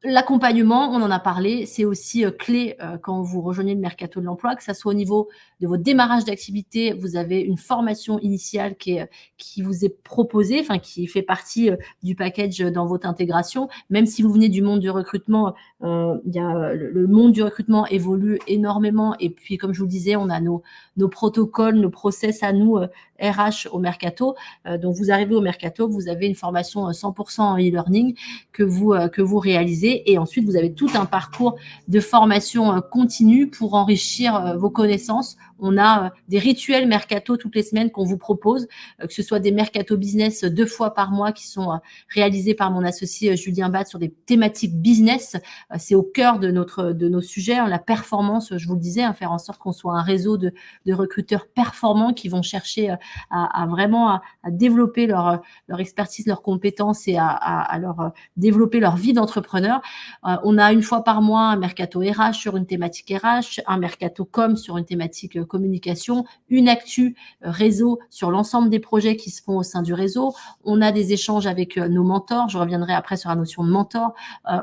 L'accompagnement, on en a parlé, c'est aussi clé quand vous rejoignez le mercato de l'emploi, que ça soit au niveau de votre démarrage d'activité, vous avez une formation initiale qui vous est proposée, enfin qui fait partie du package dans votre intégration. Même si vous venez du monde du recrutement, le monde du recrutement évolue énormément. Et puis, comme je vous le disais, on a nos protocoles, nos process à nous, RH au mercato. Donc, vous arrivez au mercato, vous avez une formation 100% en e-learning que vous réalisez. Et ensuite, vous avez tout un parcours de formation continue pour enrichir vos connaissances. On a des rituels mercato toutes les semaines qu'on vous propose, que ce soit des mercato business 2 fois par mois qui sont réalisés par mon associé Julien Bat sur des thématiques business. C'est au cœur de nos sujets, la performance, je vous le disais, faire en sorte qu'on soit un réseau de recruteurs performants qui vont chercher à vraiment développer leur expertise, leurs compétences et à leur développer leur vie d'entrepreneur. On a une fois par mois un mercato RH sur une thématique RH, un mercato com sur une thématique communication, une actu réseau sur l'ensemble des projets qui se font au sein du réseau. On a des échanges avec nos mentors. Je reviendrai après sur la notion de mentor.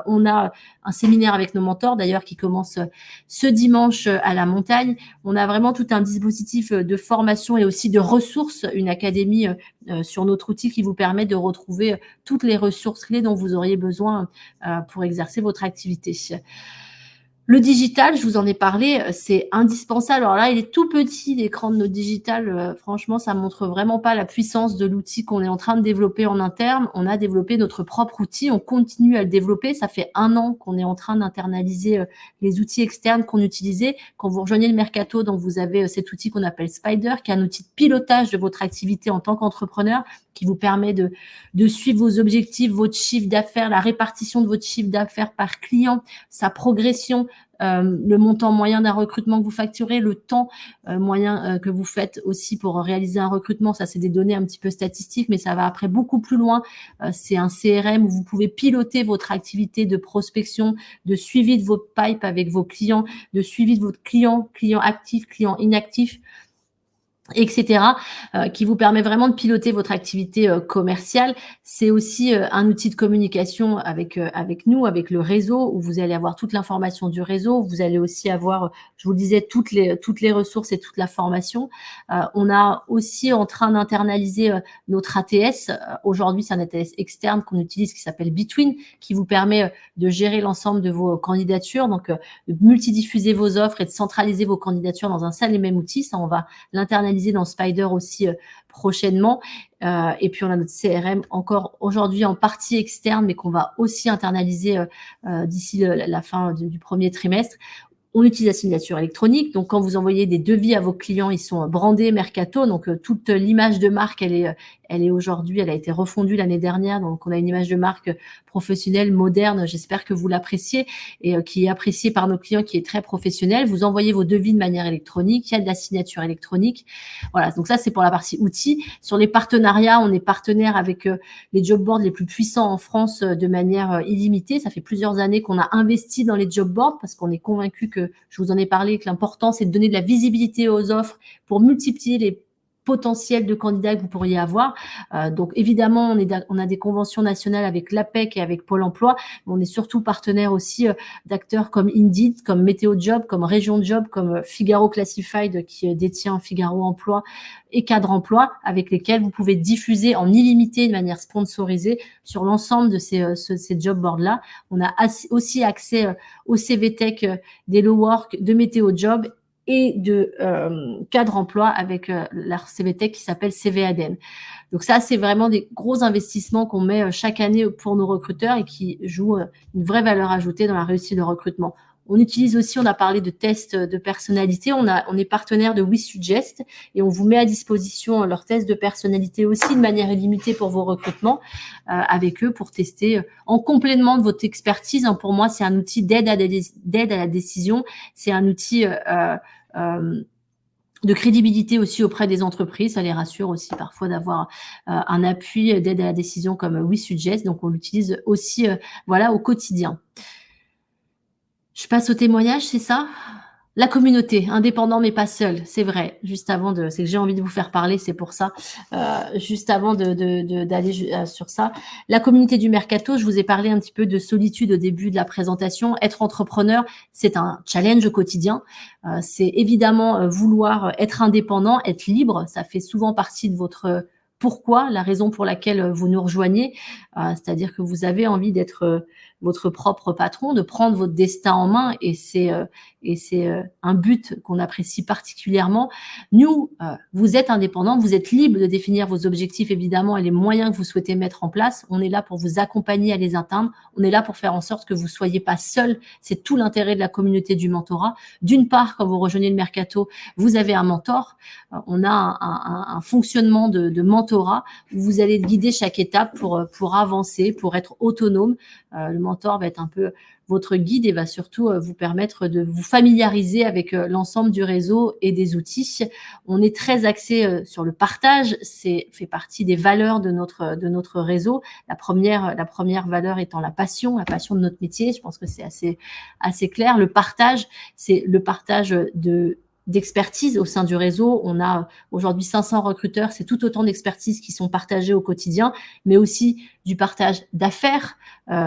On a un séminaire avec nos mentors, d'ailleurs, qui commence ce dimanche à la montagne. On a vraiment tout un dispositif de formation et aussi de ressources, une académie sur notre outil qui vous permet de retrouver toutes les ressources clés dont vous auriez besoin pour exercer votre activité. Le digital, je vous en ai parlé, c'est indispensable. Alors là, il est tout petit, l'écran de notre digital. Franchement, ça montre vraiment pas la puissance de l'outil qu'on est en train de développer en interne. On a développé notre propre outil, on continue à le développer. Ça fait 1 an qu'on est en train d'internaliser les outils externes qu'on utilisait. Quand vous rejoignez le mercato, donc vous avez cet outil qu'on appelle Spider, qui est un outil de pilotage de votre activité en tant qu'entrepreneur, qui vous permet de suivre vos objectifs, votre chiffre d'affaires, la répartition de votre chiffre d'affaires par client, sa progression, le montant moyen d'un recrutement que vous facturez, le temps moyen que vous faites aussi pour réaliser un recrutement. Ça, c'est des données un petit peu statistiques, mais ça va après beaucoup plus loin. C'est un CRM où vous pouvez piloter votre activité de prospection, de suivi de votre pipe avec vos clients, de suivi de votre client actif, client inactif. etc., qui vous permet vraiment de piloter votre activité commerciale. C'est aussi un outil de communication avec nous, avec le réseau, où vous allez avoir toute l'information du réseau. Vous allez aussi avoir, je vous le disais, toutes les ressources et toute la formation. On a aussi en train d'internaliser notre ATS. Aujourd'hui, c'est un ATS externe qu'on utilise qui s'appelle Between, qui vous permet de gérer l'ensemble de vos candidatures, donc de multidiffuser vos offres et de centraliser vos candidatures dans un seul et même outil. Ça, on va l'internaliser dans Spider aussi prochainement. Et puis, on a notre CRM encore aujourd'hui en partie externe, mais qu'on va aussi internaliser d'ici la fin du premier trimestre. On utilise la signature électronique. Donc, quand vous envoyez des devis à vos clients, ils sont brandés Mercato. Donc, toute l'image de marque, elle est aujourd'hui, elle a été refondue l'année dernière. Donc, on a une image de marque professionnelle, moderne. J'espère que vous l'appréciez et qui est appréciée par nos clients, qui est très professionnelle. Vous envoyez vos devis de manière électronique. Il y a de la signature électronique. Voilà. Donc, ça, c'est pour la partie outils. Sur les partenariats, on est partenaire avec les job boards les plus puissants en France de manière illimitée. Ça fait plusieurs années qu'on a investi dans les job boards parce qu'on est convaincu que, je vous en ai parlé, que l'important, c'est de donner de la visibilité aux offres pour multiplier les potentiels de candidats que vous pourriez avoir. Donc, évidemment, on a des conventions nationales avec l'APEC et avec Pôle emploi, mais on est surtout partenaire aussi d'acteurs comme Indeed, comme Météo Job, comme Région Job, comme Figaro Classified qui détient Figaro Emploi et Cadre Emploi, avec lesquels vous pouvez diffuser en illimité de manière sponsorisée sur l'ensemble de ces job boards-là. On a aussi accès au CVTech d'Hello Work, de Météo Job et de Cadre Emploi avec leur CVTech qui s'appelle CVADN. Donc ça, c'est vraiment des gros investissements qu'on met chaque année pour nos recruteurs et qui jouent une vraie valeur ajoutée dans la réussite de recrutement. On utilise aussi, on a parlé de tests de personnalité, on est partenaire de WeSuggest et on vous met à disposition leurs tests de personnalité aussi de manière illimitée pour vos recrutements avec eux pour tester en complément de votre expertise. Pour moi, c'est un outil d'aide à la décision, c'est un outil de crédibilité aussi auprès des entreprises. Ça les rassure aussi parfois d'avoir un appui d'aide à la décision comme WeSuggest. Donc, on l'utilise aussi voilà, au quotidien. Je passe au témoignage, c'est ça? La communauté, indépendant mais pas seul, c'est vrai. Juste avant c'est que j'ai envie de vous faire parler, c'est pour ça. Juste avant d'aller sur ça, la communauté du Mercato, je vous ai parlé un petit peu de solitude au début de la présentation. Être entrepreneur, c'est un challenge au quotidien. C'est évidemment vouloir être indépendant, être libre. Ça fait souvent partie de votre pourquoi, la raison pour laquelle vous nous rejoignez. C'est-à-dire que vous avez envie d'être votre propre patron, de prendre votre destin en main et c'est un but qu'on apprécie particulièrement. Nous, vous êtes indépendants, vous êtes libre de définir vos objectifs évidemment et les moyens que vous souhaitez mettre en place. On est là pour vous accompagner à les atteindre. On est là pour faire en sorte que vous soyez pas seul. C'est tout l'intérêt de la communauté du mentorat. D'une part, quand vous rejoignez le Mercato, vous avez un mentor. On a un fonctionnement de mentorat où vous allez guider chaque étape pour avancer, pour être autonome. Le mentor va être un peu votre guide et va surtout vous permettre de vous familiariser avec l'ensemble du réseau et des outils. On est très axé sur le partage, fait partie des valeurs de notre réseau. La première valeur étant la passion de notre métier. Je pense que c'est assez clair. Le partage, c'est le partage d'expertise au sein du réseau. On a aujourd'hui 500 recruteurs, c'est tout autant d'expertises qui sont partagées au quotidien, mais aussi du partage d'affaires.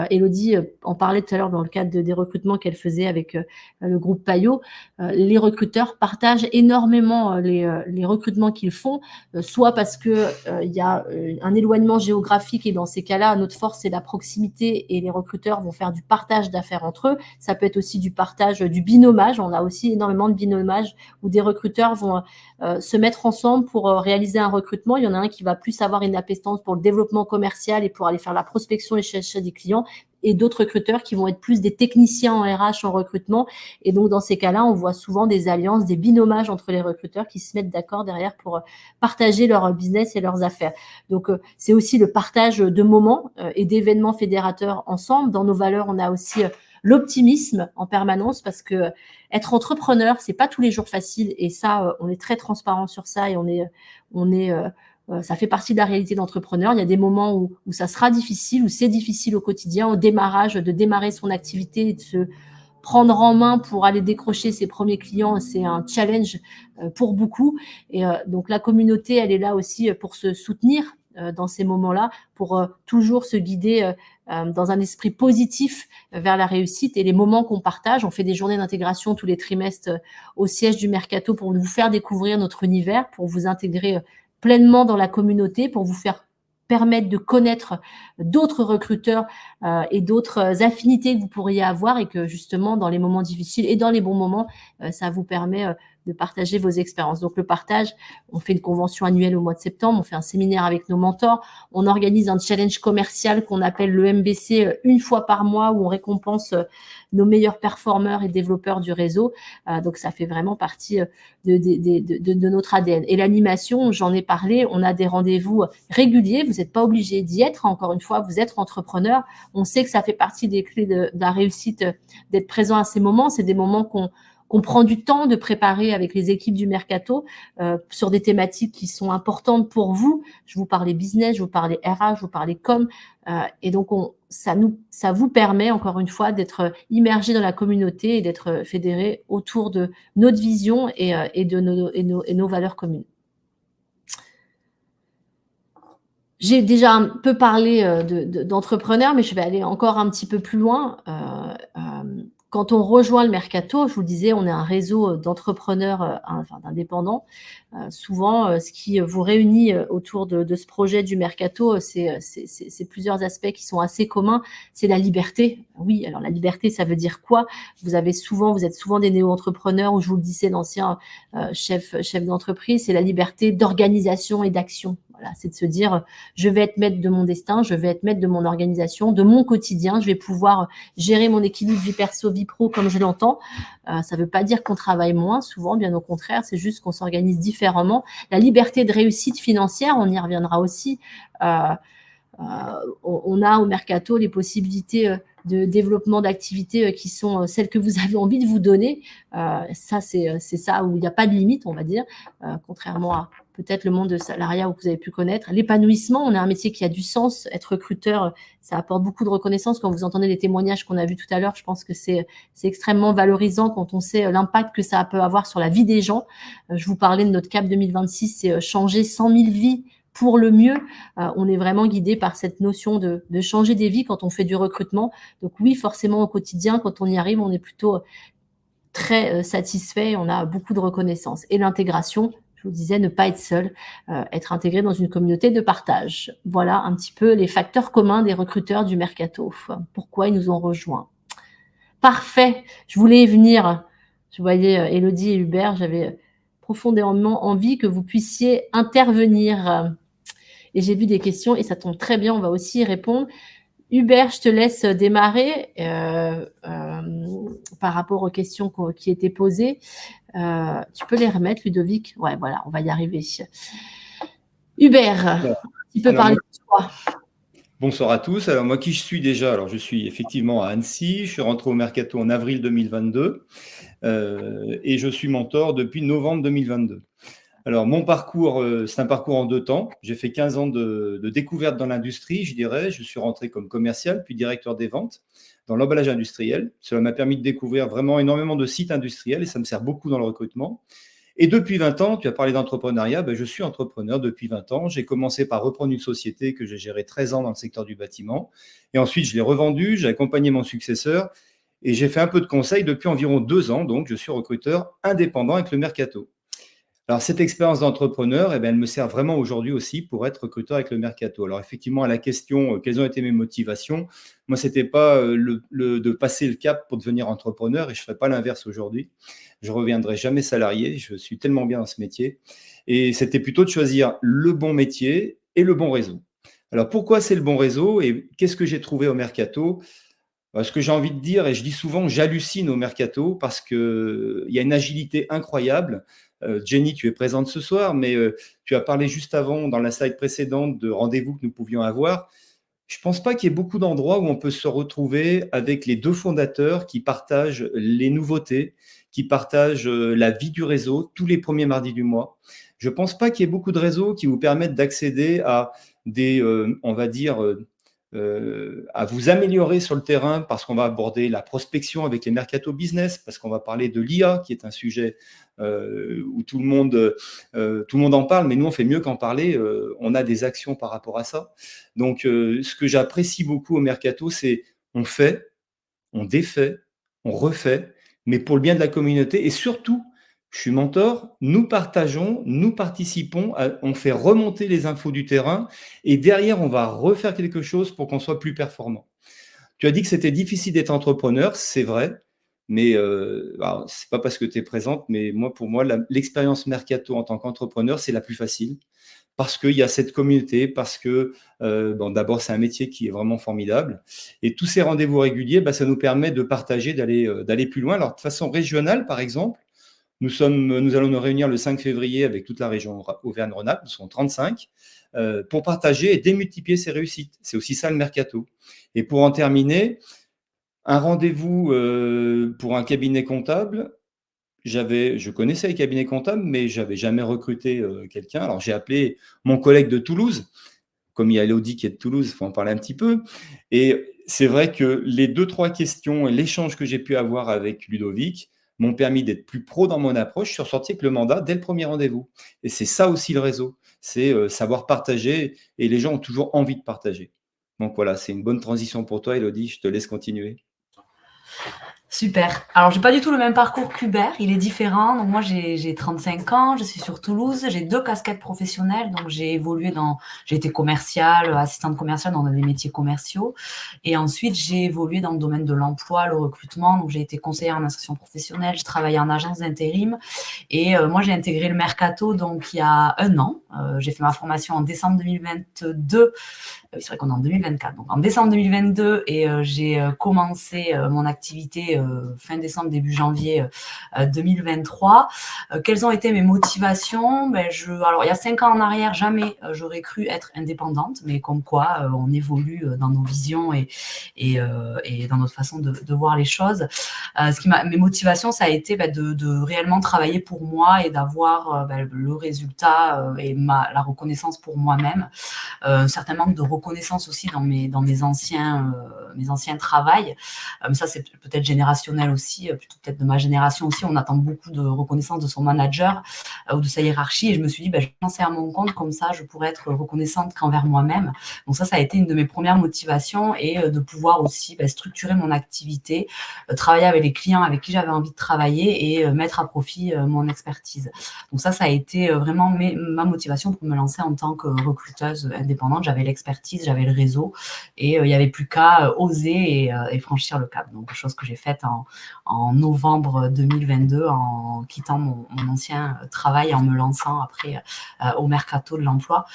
Élodie en parlait tout à l'heure dans le cadre des recrutements qu'elle faisait avec le groupe Payot. Les recruteurs partagent énormément les recrutements qu'ils font, soit parce que il y a un éloignement géographique et dans ces cas-là, notre force, c'est la proximité et les recruteurs vont faire du partage d'affaires entre eux. Ça peut être aussi du partage du binomage. On a aussi énormément de binomage où des recruteurs vont se mettre ensemble pour réaliser un recrutement. Il y en a un qui va plus avoir une appétence pour le développement commercial et pour aller faire la prospection et chercher des clients, et d'autres recruteurs qui vont être plus des techniciens en RH en recrutement. Et donc, dans ces cas-là, on voit souvent des alliances, des binomages entre les recruteurs qui se mettent d'accord derrière pour partager leur business et leurs affaires. Donc, c'est aussi le partage de moments et d'événements fédérateurs ensemble. Dans nos valeurs, on a aussi l'optimisme en permanence parce que être entrepreneur, c'est pas tous les jours facile. Et ça, on est très transparent sur ça et ça fait partie de la réalité d'entrepreneur. Il y a des moments où ça sera difficile, où c'est difficile au quotidien, au démarrage, de démarrer son activité et de se prendre en main pour aller décrocher ses premiers clients, c'est un challenge pour beaucoup. Et donc, la communauté, elle est là aussi pour se soutenir dans ces moments-là, pour toujours se guider dans un esprit positif vers la réussite et les moments qu'on partage. On fait des journées d'intégration tous les trimestres au siège du Mercato pour vous faire découvrir notre univers, pour vous intégrer pleinement dans la communauté, pour vous faire permettre de connaître d'autres recruteurs et d'autres affinités que vous pourriez avoir, et que justement dans les moments difficiles et dans les bons moments, ça vous permet de partager vos expériences. Donc le partage, on fait une convention annuelle au mois de septembre, on fait un séminaire avec nos mentors, on organise un challenge commercial qu'on appelle le MBC une fois par mois, où on récompense nos meilleurs performeurs et développeurs du réseau. Donc ça fait vraiment partie de notre ADN. Et l'animation, j'en ai parlé, on a des rendez-vous réguliers, vous n'êtes pas obligé d'y être, encore une fois, vous êtes entrepreneur, on sait que ça fait partie des clés de la réussite d'être présent à ces moments. C'est des moments qu'on prend du temps de préparer avec les équipes du Mercato sur des thématiques qui sont importantes pour vous. Je vous parlais business, je vous parlais RH, je vous parlais com. Et donc, ça vous permet, encore une fois, d'être immergé dans la communauté et d'être fédéré autour de notre vision et de nos valeurs communes. J'ai déjà un peu parlé d'entrepreneurs, mais je vais aller encore un petit peu plus loin. Quand on rejoint le Mercato, je vous le disais, on est un réseau d'entrepreneurs, enfin d'indépendants. Souvent, ce qui vous réunit autour de ce projet du Mercato, c'est plusieurs aspects qui sont assez communs. C'est la liberté. Oui, alors la liberté, ça veut dire quoi? Vous êtes souvent des néo-entrepreneurs, ou je vous le disais, d'anciens chefs d'entreprise. C'est la liberté d'organisation et d'action. Voilà, c'est de se dire, je vais être maître de mon destin, je vais être maître de mon organisation, de mon quotidien, je vais pouvoir gérer mon équilibre vie perso, vie pro comme je l'entends. Ça ne veut pas dire qu'on travaille moins, souvent, bien au contraire, c'est juste qu'on s'organise différemment. La liberté de réussite financière, on y reviendra aussi. On a au Mercato les possibilités de développement d'activités qui sont celles que vous avez envie de vous donner. Ça, c'est ça où il n'y a pas de limite, on va dire, contrairement à peut-être le monde de salariat où vous avez pu connaître. L'épanouissement, on a un métier qui a du sens. Être recruteur, ça apporte beaucoup de reconnaissance. Quand vous entendez les témoignages qu'on a vus tout à l'heure, je pense que c'est extrêmement valorisant quand on sait l'impact que ça peut avoir sur la vie des gens. Je vous parlais de notre CAP 2026, c'est changer 100 000 vies pour le mieux. On est vraiment guidé par cette notion de changer des vies quand on fait du recrutement. Donc oui, forcément au quotidien, quand on y arrive, on est plutôt très satisfait, on a beaucoup de reconnaissance. Et l'intégration, je vous disais, ne pas être seul, être intégré dans une communauté de partage. Voilà un petit peu les facteurs communs des recruteurs du Mercato. Pourquoi ils nous ont rejoints. Parfait, je voulais y venir. Je voyais Élodie et Hubert, j'avais profondément envie que vous puissiez intervenir. Et j'ai vu des questions et ça tombe très bien, on va aussi y répondre. Hubert, je te laisse démarrer par rapport aux questions qui étaient posées. Tu peux les remettre, Ludovic? Ouais, voilà, on va y arriver. Hubert, tu peux parler de toi. Bonsoir à tous. Alors moi, qui je suis déjà? Alors je suis effectivement à Annecy. Je suis rentré au Mercato en avril 2022 et je suis mentor depuis novembre 2022. Alors, mon parcours, c'est un parcours en 2 temps. J'ai fait 15 ans de découverte dans l'industrie, je dirais. Je suis rentré comme commercial, puis directeur des ventes dans l'emballage industriel. Cela m'a permis de découvrir vraiment énormément de sites industriels et ça me sert beaucoup dans le recrutement. Et depuis 20 ans, tu as parlé d'entrepreneuriat, je suis entrepreneur depuis 20 ans. J'ai commencé par reprendre une société que j'ai gérée 13 ans dans le secteur du bâtiment. Et ensuite, je l'ai revendue, j'ai accompagné mon successeur et j'ai fait un peu de conseil depuis environ 2 ans. Donc, je suis recruteur indépendant avec le Mercato. Alors, cette expérience d'entrepreneur, elle me sert vraiment aujourd'hui aussi pour être recruteur avec le Mercato. Alors, effectivement, à la question, quelles ont été mes motivations? Moi, ce n'était pas de passer le cap pour devenir entrepreneur et je ne ferai pas l'inverse aujourd'hui. Je ne reviendrai jamais salarié. Je suis tellement bien dans ce métier. Et c'était plutôt de choisir le bon métier et le bon réseau. Alors, pourquoi c'est le bon réseau et qu'est-ce que j'ai trouvé au Mercato? Ce que j'ai envie de dire, et je dis souvent, j'hallucine au Mercato parce qu'il y a une agilité incroyable. Jenny, tu es présente ce soir, mais tu as parlé juste avant, dans la slide précédente, de rendez-vous que nous pouvions avoir. Je ne pense pas qu'il y ait beaucoup d'endroits où on peut se retrouver avec les 2 fondateurs qui partagent les nouveautés, qui partagent la vie du réseau tous les premiers mardis du mois. Je ne pense pas qu'il y ait beaucoup de réseaux qui vous permettent d'accéder à des, on va dire, à vous améliorer sur le terrain parce qu'on va aborder la prospection avec les mercato business, parce qu'on va parler de l'IA, qui est un sujet où tout le monde en parle, mais nous, on fait mieux qu'en parler. On a des actions par rapport à ça. Donc, ce que j'apprécie beaucoup au mercato, c'est on fait, on défait, on refait, mais pour le bien de la communauté. Et surtout, je suis mentor, nous partageons, nous participons, on fait remonter les infos du terrain et derrière, on va refaire quelque chose pour qu'on soit plus performant. Tu as dit que c'était difficile d'être entrepreneur, c'est vrai, mais c'est pas parce que tu es présente, mais pour moi, l'expérience mercato en tant qu'entrepreneur, c'est la plus facile parce qu'il y a cette communauté, parce que d'abord, c'est un métier qui est vraiment formidable. Et tous ces rendez-vous réguliers, ça nous permet de partager, d'aller plus loin. Alors, de façon régionale, par exemple, nous allons nous réunir le 5 février avec toute la région Auvergne-Rhône-Alpes, nous serons 35, pour partager et démultiplier ces réussites. C'est aussi ça le mercato. Et pour en terminer, un rendez-vous pour un cabinet comptable. Je connaissais les cabinets comptables, mais je n'avais jamais recruté quelqu'un. Alors, j'ai appelé mon collègue de Toulouse, comme il y a Elodie qui est de Toulouse, il faut en parler un petit peu. Et c'est vrai que les 2-3 questions et l'échange que j'ai pu avoir avec Ludovic m'ont permis d'être plus pro dans mon approche. Je suis ressorti avec le mandat dès le premier rendez-vous. Et c'est ça aussi le réseau, c'est savoir partager. Et les gens ont toujours envie de partager. Donc voilà, c'est une bonne transition pour toi, Elodie. Je te laisse continuer. Super. Alors, j'ai pas du tout le même parcours qu'Hubert, il est différent. Donc, moi, j'ai 35 ans, je suis sur Toulouse, j'ai 2 casquettes professionnelles. Donc, j'ai été commerciale, assistante commerciale dans des métiers commerciaux. Et ensuite, j'ai évolué dans le domaine de l'emploi, le recrutement. Donc, j'ai été conseillère en insertion professionnelle, je travaillais en agence d'intérim. Et moi, j'ai intégré le mercato donc il y a 1 an. J'ai fait ma formation en décembre 2022. C'est vrai qu'on est en 2024. Donc, en décembre 2022, et j'ai commencé mon activité fin décembre, début janvier 2023. Quelles ont été mes motivations? Alors, il y a 5 ans en arrière, jamais j'aurais cru être indépendante, mais comme quoi on évolue dans nos visions et dans notre façon de voir les choses. Mes motivations, ça a été de réellement travailler pour moi et d'avoir le résultat et la reconnaissance pour moi-même. Un certain manque de reconnaissance aussi dans mes anciens travails. Ça, c'est peut-être générationnel aussi, plutôt peut-être de ma génération aussi. On attend beaucoup de reconnaissance de son manager ou de sa hiérarchie. Et je me suis dit, je vais lancer à mon compte, comme ça, je pourrais être reconnaissante qu'envers moi-même. Donc ça a été une de mes premières motivations et de pouvoir aussi structurer mon activité, travailler avec les clients avec qui j'avais envie de travailler et mettre à profit mon expertise. Donc ça a été vraiment ma motivation pour me lancer en tant que recruteuse indépendante. J'avais l'expertise, j'avais le réseau et il n'y avait plus qu'à oser et franchir le cap. Donc, chose que j'ai faite en novembre 2022 en quittant mon ancien travail et en me lançant après au mercato de l'emploi.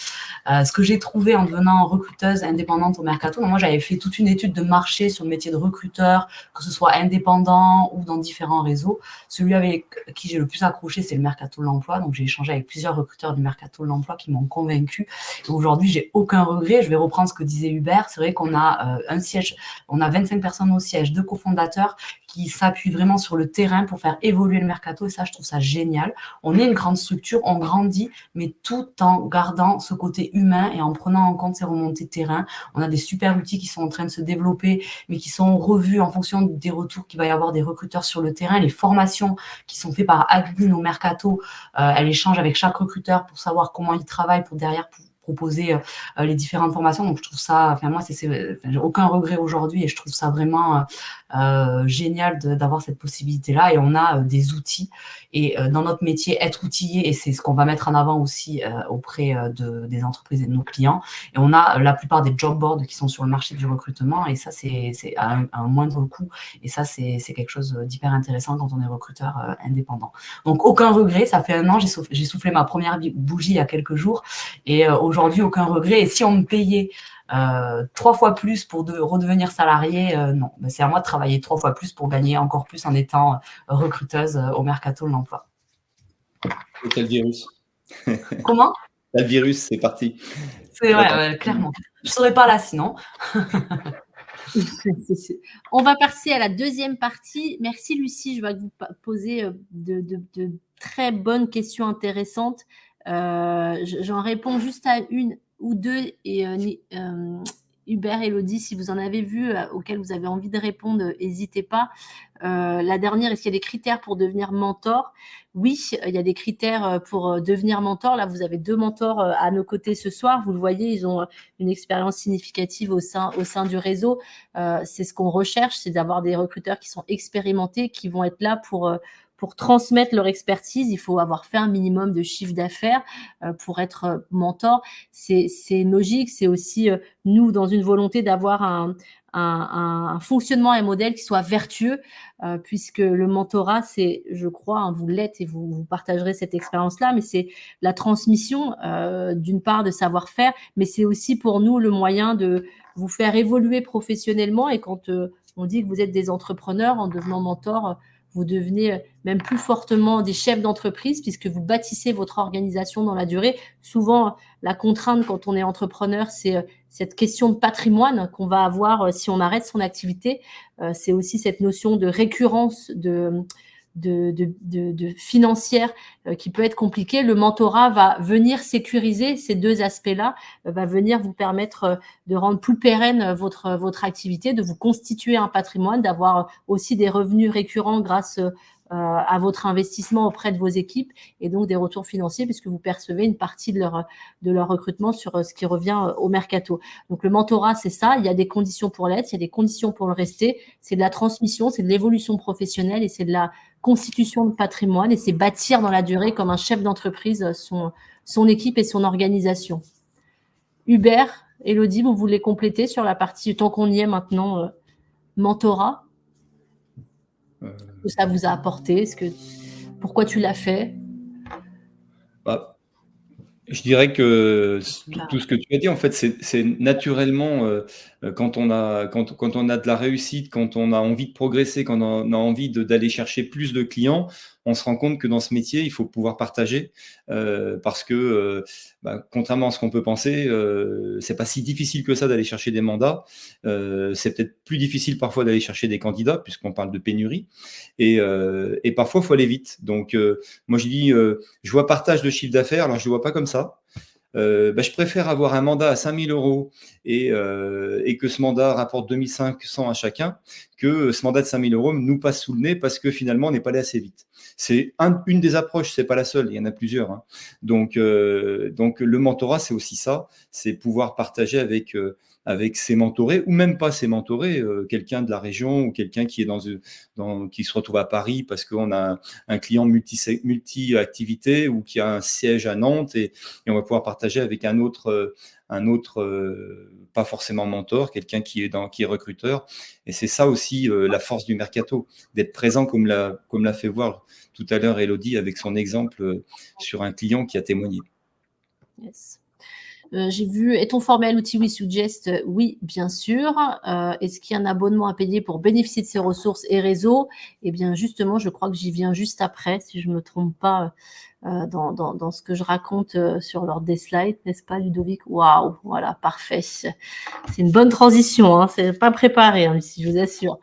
Ce que j'ai trouvé en devenant recruteuse indépendante au mercato, moi j'avais fait toute une étude de marché sur le métier de recruteur, que ce soit indépendant ou dans différents réseaux. Celui avec qui j'ai le plus accroché, c'est le mercato de l'emploi. Donc j'ai échangé avec plusieurs recruteurs du mercato de l'emploi qui m'ont convaincue. Et aujourd'hui, j'ai aucun regret. Je vais reprendre ce que disait Hubert. C'est vrai qu'on a un siège, on a 25 personnes au siège, 2 cofondateurs qui s'appuient vraiment sur le terrain pour faire évoluer le mercato. Et ça, je trouve ça génial. On est une grande structure, on grandit, mais tout en gardant ce côté humain et en prenant en compte ces remontées de terrain. On a des super outils qui sont en train de se développer, mais qui sont revus en fonction des retours qu'il va y avoir des recruteurs sur le terrain. Les formations qui sont faites par Adeline au mercato, elle échange avec chaque recruteur pour savoir comment il travaille, pour derrière proposer les différentes formations. Donc, je trouve ça, moi, j'ai aucun regret aujourd'hui et je trouve ça vraiment génial d'avoir cette possibilité-là. Et on a des outils. Et dans notre métier, être outillé, et c'est ce qu'on va mettre en avant aussi auprès des entreprises et de nos clients. Et on a la plupart des job boards qui sont sur le marché du recrutement. Et ça, c'est à un moindre coût. Et ça, c'est quelque chose d'hyper intéressant quand on est recruteur indépendant. Donc, aucun regret. Ça fait 1 an, j'ai soufflé ma première bougie il y a quelques jours. Et aujourd'hui, aucun regret. Et si on me payait 3 fois plus pour redevenir salarié, non. C'est à moi de travailler 3 fois plus pour gagner encore plus en étant recruteuse au mercato de l'emploi. Et quel virus? Comment? Le virus, c'est parti. C'est vrai, clairement. Je ne serais pas là sinon. On va passer à la deuxième partie. Merci Lucie, je vois que vous posez de très bonnes questions intéressantes. J'en réponds juste à 1 ou 2 et Hubert, Élodie, si vous en avez vu auxquels vous avez envie de répondre, n'hésitez pas. La dernière, est-ce qu'il y a des critères pour devenir mentor? Oui, il y a des critères pour devenir mentor. Là, vous avez 2 mentors à nos côtés ce soir. Vous le voyez, ils ont une expérience significative au sein du réseau. C'est ce qu'on recherche, c'est d'avoir des recruteurs qui sont expérimentés, qui vont être là pour transmettre leur expertise. Il faut avoir fait un minimum de chiffre d'affaires pour être mentor. C'est logique. C'est aussi nous, dans une volonté d'avoir un fonctionnement et un modèle qui soit vertueux, puisque le mentorat, c'est, je crois, hein, vous l'êtes et vous partagerez cette expérience-là, mais c'est la transmission d'une part de savoir-faire, mais c'est aussi pour nous le moyen de vous faire évoluer professionnellement. Et quand on dit que vous êtes des entrepreneurs, en devenant mentor, vous devenez même plus fortement des chefs d'entreprise, puisque vous bâtissez votre organisation dans la durée. Souvent, la contrainte quand on est entrepreneur, c'est cette question de patrimoine qu'on va avoir si on arrête son activité. C'est aussi cette notion de récurrence de financière qui peut être compliquée. Le mentorat va venir sécuriser ces 2 aspects-là, va venir vous permettre de rendre plus pérenne votre activité, de vous constituer un patrimoine, d'avoir aussi des revenus récurrents grâce à votre investissement auprès de vos équipes, et donc des retours financiers puisque vous percevez une partie de leur recrutement sur ce qui revient au mercato. Donc le mentorat, c'est ça. Il y a des conditions pour l'être, il y a des conditions pour le rester. C'est de la transmission, c'est de l'évolution professionnelle et c'est de la constitution de patrimoine, et c'est bâtir dans la durée comme un chef d'entreprise son équipe et son organisation. Hubert, Élodie, vous voulez compléter sur la partie, tant qu'on y est maintenant, mentorat? Ce que ça vous a apporté? Pourquoi tu l'as fait? Je dirais que tout ce que tu as dit, en fait, c'est naturellement quand on a de la réussite, quand on a envie de progresser, quand on a envie d'aller chercher plus de clients, on se rend compte que dans ce métier, il faut pouvoir partager parce que contrairement à ce qu'on peut penser, c'est pas si difficile que ça d'aller chercher des mandats. C'est peut-être plus difficile parfois d'aller chercher des candidats puisqu'on parle de pénurie et parfois il faut aller vite. Donc moi je dis, je vois partage de chiffre d'affaires, alors je le vois pas comme ça. Je préfère avoir un mandat à 5 000 € et que ce mandat rapporte 2 500 à chacun, que ce mandat de 5 000 € nous passe sous le nez parce que finalement, on n'est pas allé assez vite. C'est une des approches, c'est pas la seule, il y en a plusieurs. Hein. Donc, le mentorat, c'est aussi ça, c'est pouvoir partager avec ses mentorés ou même pas ses mentorés, quelqu'un de la région ou quelqu'un qui est qui se retrouve à Paris parce qu'on a un client multi-activité ou qui a un siège à Nantes et on va pouvoir partager avec un autre pas forcément mentor, quelqu'un qui est recruteur. Et c'est ça aussi la force du mercato, d'être présent comme l'a fait voir tout à l'heure Élodie avec son exemple sur un client qui a témoigné. Yes. J'ai vu, est-on formé à l'outil WeSuggest? Oui, bien sûr. Est-ce qu'il y a un abonnement à payer pour bénéficier de ces ressources et réseaux? Eh bien, justement, je crois que j'y viens juste après, si je ne me trompe pas, dans ce que je raconte sur l'ordre des slides, n'est-ce pas, Ludovic? Waouh, voilà, parfait. C'est une bonne transition, hein, c'est pas préparé, hein, ici, je vous assure.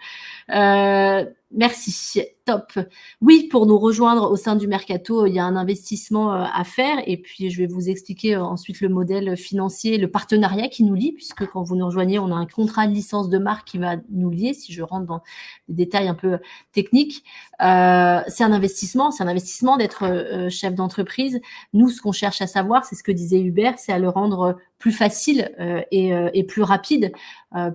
Merci, top. Oui, pour nous rejoindre au sein du Mercato, il y a un investissement à faire et puis je vais vous expliquer ensuite le modèle financier, le partenariat qui nous lie, puisque quand vous nous rejoignez, on a un contrat de licence de marque qui va nous lier, si je rentre dans les détails un peu techniques. C'est un investissement d'être chef d'entreprise. Nous, ce qu'on cherche à savoir, c'est ce que disait Hubert, c'est à le rendre plus facile et plus rapide,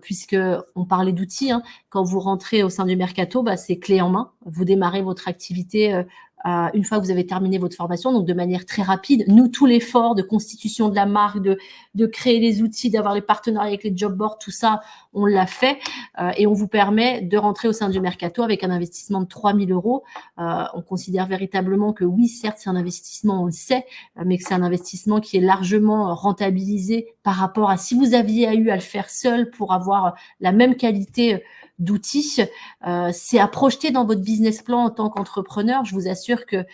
puisque on parlait d'outils. Hein. Quand vous rentrez au sein du Mercato, c'est clé en main. Vous démarrez votre activité une fois que vous avez terminé votre formation, donc de manière très rapide. Nous, tout l'effort de constitution de la marque, de créer les outils, d'avoir les partenariats avec les job boards, tout ça, on l'a fait et on vous permet de rentrer au sein du Mercato avec un investissement de 3 000 €. On considère véritablement que oui, certes, c'est un investissement, on le sait, mais que c'est un investissement qui est largement rentabilisé par rapport à si vous aviez eu à le faire seul pour avoir la même qualité d'outils. C'est à projeter dans votre business plan en tant qu'entrepreneur. Je vous assure que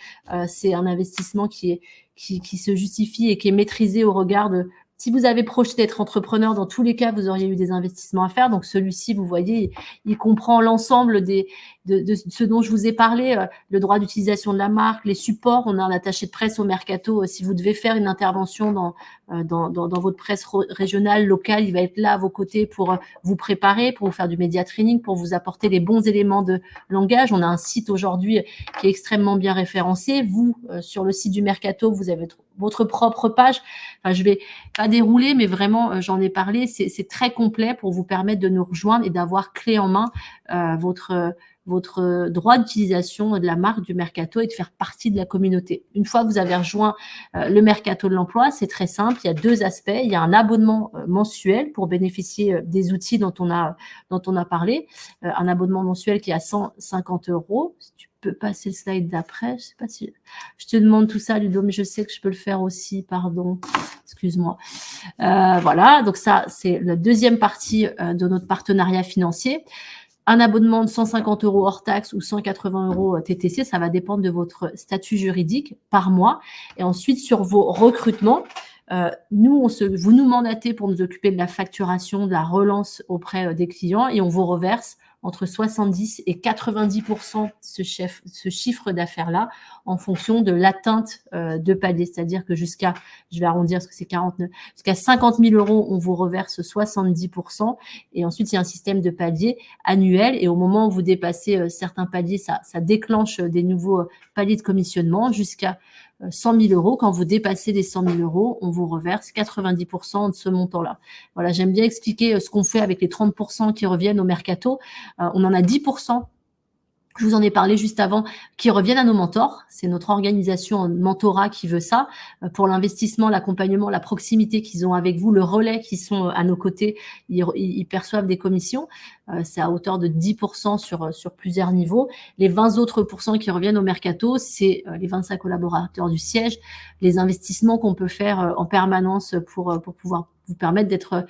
c'est un investissement qui se justifie et qui est maîtrisé au regard de... Si vous avez projeté d'être entrepreneur, dans tous les cas, vous auriez eu des investissements à faire. Donc, celui-ci, vous voyez, il comprend l'ensemble des ce dont je vous ai parlé, le droit d'utilisation de la marque, les supports. On a un attaché de presse au mercato. Si vous devez faire une intervention dans votre presse régionale, locale, il va être là à vos côtés pour vous préparer, pour vous faire du média training, pour vous apporter les bons éléments de langage. On a un site aujourd'hui qui est extrêmement bien référencé. Vous, sur le site du mercato, vous avez votre propre page. Enfin, je vais pas dérouler, mais vraiment, j'en ai parlé. C'est très complet pour vous permettre de nous rejoindre et d'avoir clé en main votre droit d'utilisation de la marque du mercato et de faire partie de la communauté. Une fois que vous avez rejoint le mercato de l'emploi, c'est très simple. Il y a deux aspects. Il y a un abonnement mensuel pour bénéficier des outils dont on a parlé. Un abonnement mensuel qui est à 150 €. Si tu peux passer le slide d'après. Je sais pas si je te demande tout ça, Ludo, mais je sais que je peux le faire aussi. Pardon. Excuse-moi. Voilà. Donc ça, c'est la deuxième partie de notre partenariat financier. Un abonnement de 150 € hors taxe ou 180 € TTC, ça va dépendre de votre statut juridique par mois. Et ensuite, sur vos recrutements, vous nous mandatez pour nous occuper de la facturation, de la relance auprès des clients et on vous reverse entre 70 et 90% ce chiffre d'affaires-là en fonction de l'atteinte de palier. C'est-à-dire que je vais arrondir parce que c'est 49, jusqu'à 50 000 €, on vous reverse 70%. Et ensuite, il y a un système de paliers annuel. Et au moment où vous dépassez certains paliers, ça déclenche des nouveaux paliers de commissionnement jusqu'à 100 000 €. Quand vous dépassez les 100 000 €, on vous reverse 90% de ce montant-là. Voilà, j'aime bien expliquer ce qu'on fait avec les 30% qui reviennent au mercato. On en a 10%. Je vous en ai parlé juste avant, qui reviennent à nos mentors. C'est notre organisation en mentorat qui veut ça. Pour l'investissement, l'accompagnement, la proximité qu'ils ont avec vous, le relais qui sont à nos côtés, ils perçoivent des commissions. C'est à hauteur de 10% sur plusieurs niveaux. Les 20 autres % qui reviennent au mercato, c'est les 25 collaborateurs du siège, les investissements qu'on peut faire en permanence pour pouvoir vous permettre d'être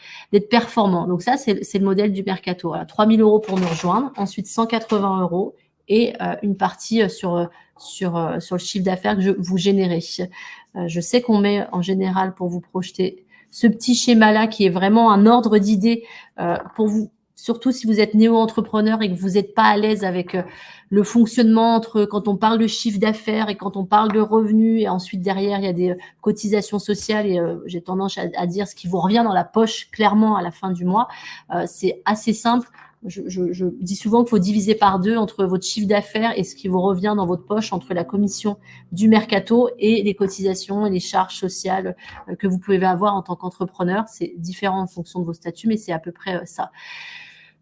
performant. Donc ça, c'est le modèle du mercato. Voilà, 3 000 € pour nous rejoindre, ensuite 180 € et une partie sur le chiffre d'affaires que vous générez. Je sais qu'on met en général pour vous projeter ce petit schéma-là qui est vraiment un ordre d'idées pour vous, surtout si vous êtes néo-entrepreneur et que vous n'êtes pas à l'aise avec le fonctionnement entre quand on parle de chiffre d'affaires et quand on parle de revenus. Et ensuite, derrière, il y a des cotisations sociales et j'ai tendance à dire ce qui vous revient dans la poche clairement à la fin du mois. C'est assez simple. Je dis souvent qu'il faut diviser par 2 entre votre chiffre d'affaires et ce qui vous revient dans votre poche entre la commission du mercato et les cotisations et les charges sociales que vous pouvez avoir en tant qu'entrepreneur. C'est différent en fonction de vos statuts, mais c'est à peu près ça.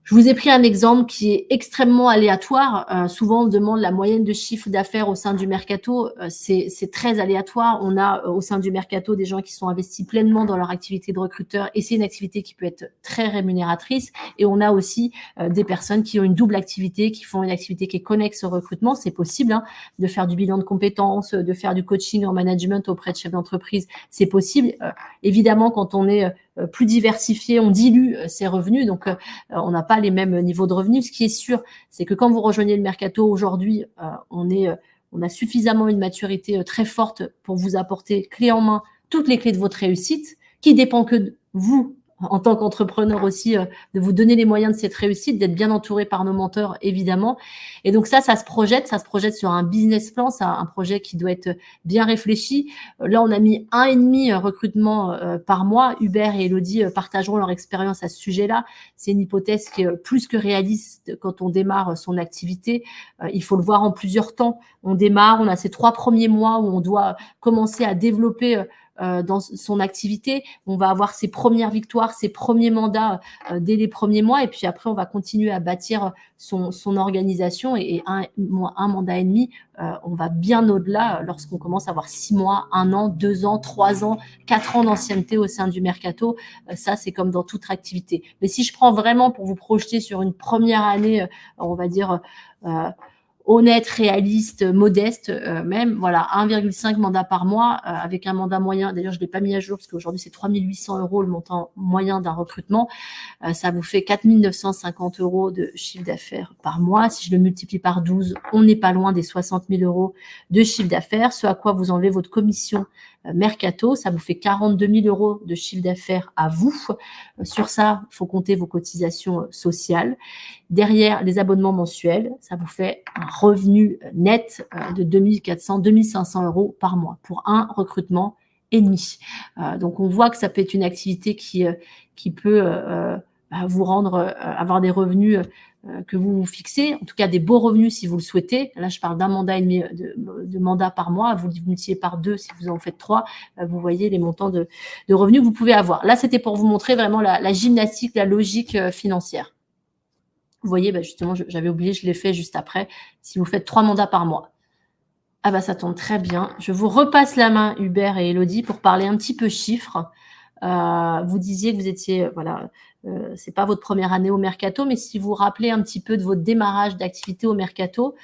Je vous ai pris un exemple qui est extrêmement aléatoire. Souvent, on demande la moyenne de chiffre d'affaires au sein du mercato. C'est très aléatoire. On a au sein du mercato des gens qui sont investis pleinement dans leur activité de recruteur et c'est une activité qui peut être très rémunératrice. Et on a aussi des personnes qui ont une double activité, qui font une activité qui est connexe au recrutement. C'est possible de faire du bilan de compétences, de faire du coaching en management auprès de chefs d'entreprise. C'est possible. Évidemment, quand on est plus diversifié, on dilue ses revenus, donc on n'a pas les mêmes niveaux de revenus. Ce qui est sûr, c'est que quand vous rejoignez le mercato aujourd'hui, on a suffisamment une maturité très forte pour vous apporter clé en main toutes les clés de votre réussite, qui dépend que de vous, en tant qu'entrepreneur aussi, de vous donner les moyens de cette réussite, d'être bien entouré par nos mentors, évidemment. Et donc ça se projette sur un business plan, c'est un projet qui doit être bien réfléchi. Là, on a mis 1,5 recrutement par mois. Hubert et Elodie partageront leur expérience à ce sujet-là. C'est une hypothèse qui est plus que réaliste quand on démarre son activité. Il faut le voir en plusieurs temps. On démarre, on a ces 3 premiers mois où on doit commencer à développer dans son activité. On va avoir ses premières victoires, ses premiers mandats dès les premiers mois et puis après on va continuer à bâtir son organisation et un mandat et demi, on va bien au-delà lorsqu'on commence à avoir 6 mois, 1 an, 2 ans, 3 ans, 4 ans d'ancienneté au sein du mercato. Ça, c'est comme dans toute activité. Mais si je prends vraiment pour vous projeter sur une première année, on va dire honnête, réaliste, modeste, même, voilà, 1,5 mandat par mois avec un mandat moyen. D'ailleurs, je ne l'ai pas mis à jour parce qu'aujourd'hui, c'est 3 800 € le montant moyen d'un recrutement. Ça vous fait 4 950 € de chiffre d'affaires par mois. Si je le multiplie par 12, on n'est pas loin des 60 000 € de chiffre d'affaires, ce à quoi vous enlevez votre commission mercato. Ça vous fait 42 000 € de chiffre d'affaires à vous. Sur ça, il faut compter vos cotisations sociales. Derrière, les abonnements mensuels, ça vous fait un revenu net de 2400, 2500 € par mois pour un recrutement et demi. Donc, on voit que ça peut être une activité qui peut vous rendre, avoir des revenus que vous fixez, en tout cas des beaux revenus si vous le souhaitez. Là, je parle d'un mandat et demi de mandat par mois. Vous le multipliez par 2 si vous en faites 3. Vous voyez les montants de revenus que vous pouvez avoir. Là, c'était pour vous montrer vraiment la gymnastique, la logique financière. Vous voyez, justement, j'avais oublié, je l'ai fait juste après. Si vous faites 3 mandats par mois. Ah ça tombe très bien. Je vous repasse la main, Hubert et Elodie, pour parler un petit peu chiffres. Vous disiez que vous étiez, c'est pas votre première année au mercato, mais si vous vous rappelez un petit peu de votre démarrage d'activité au mercato,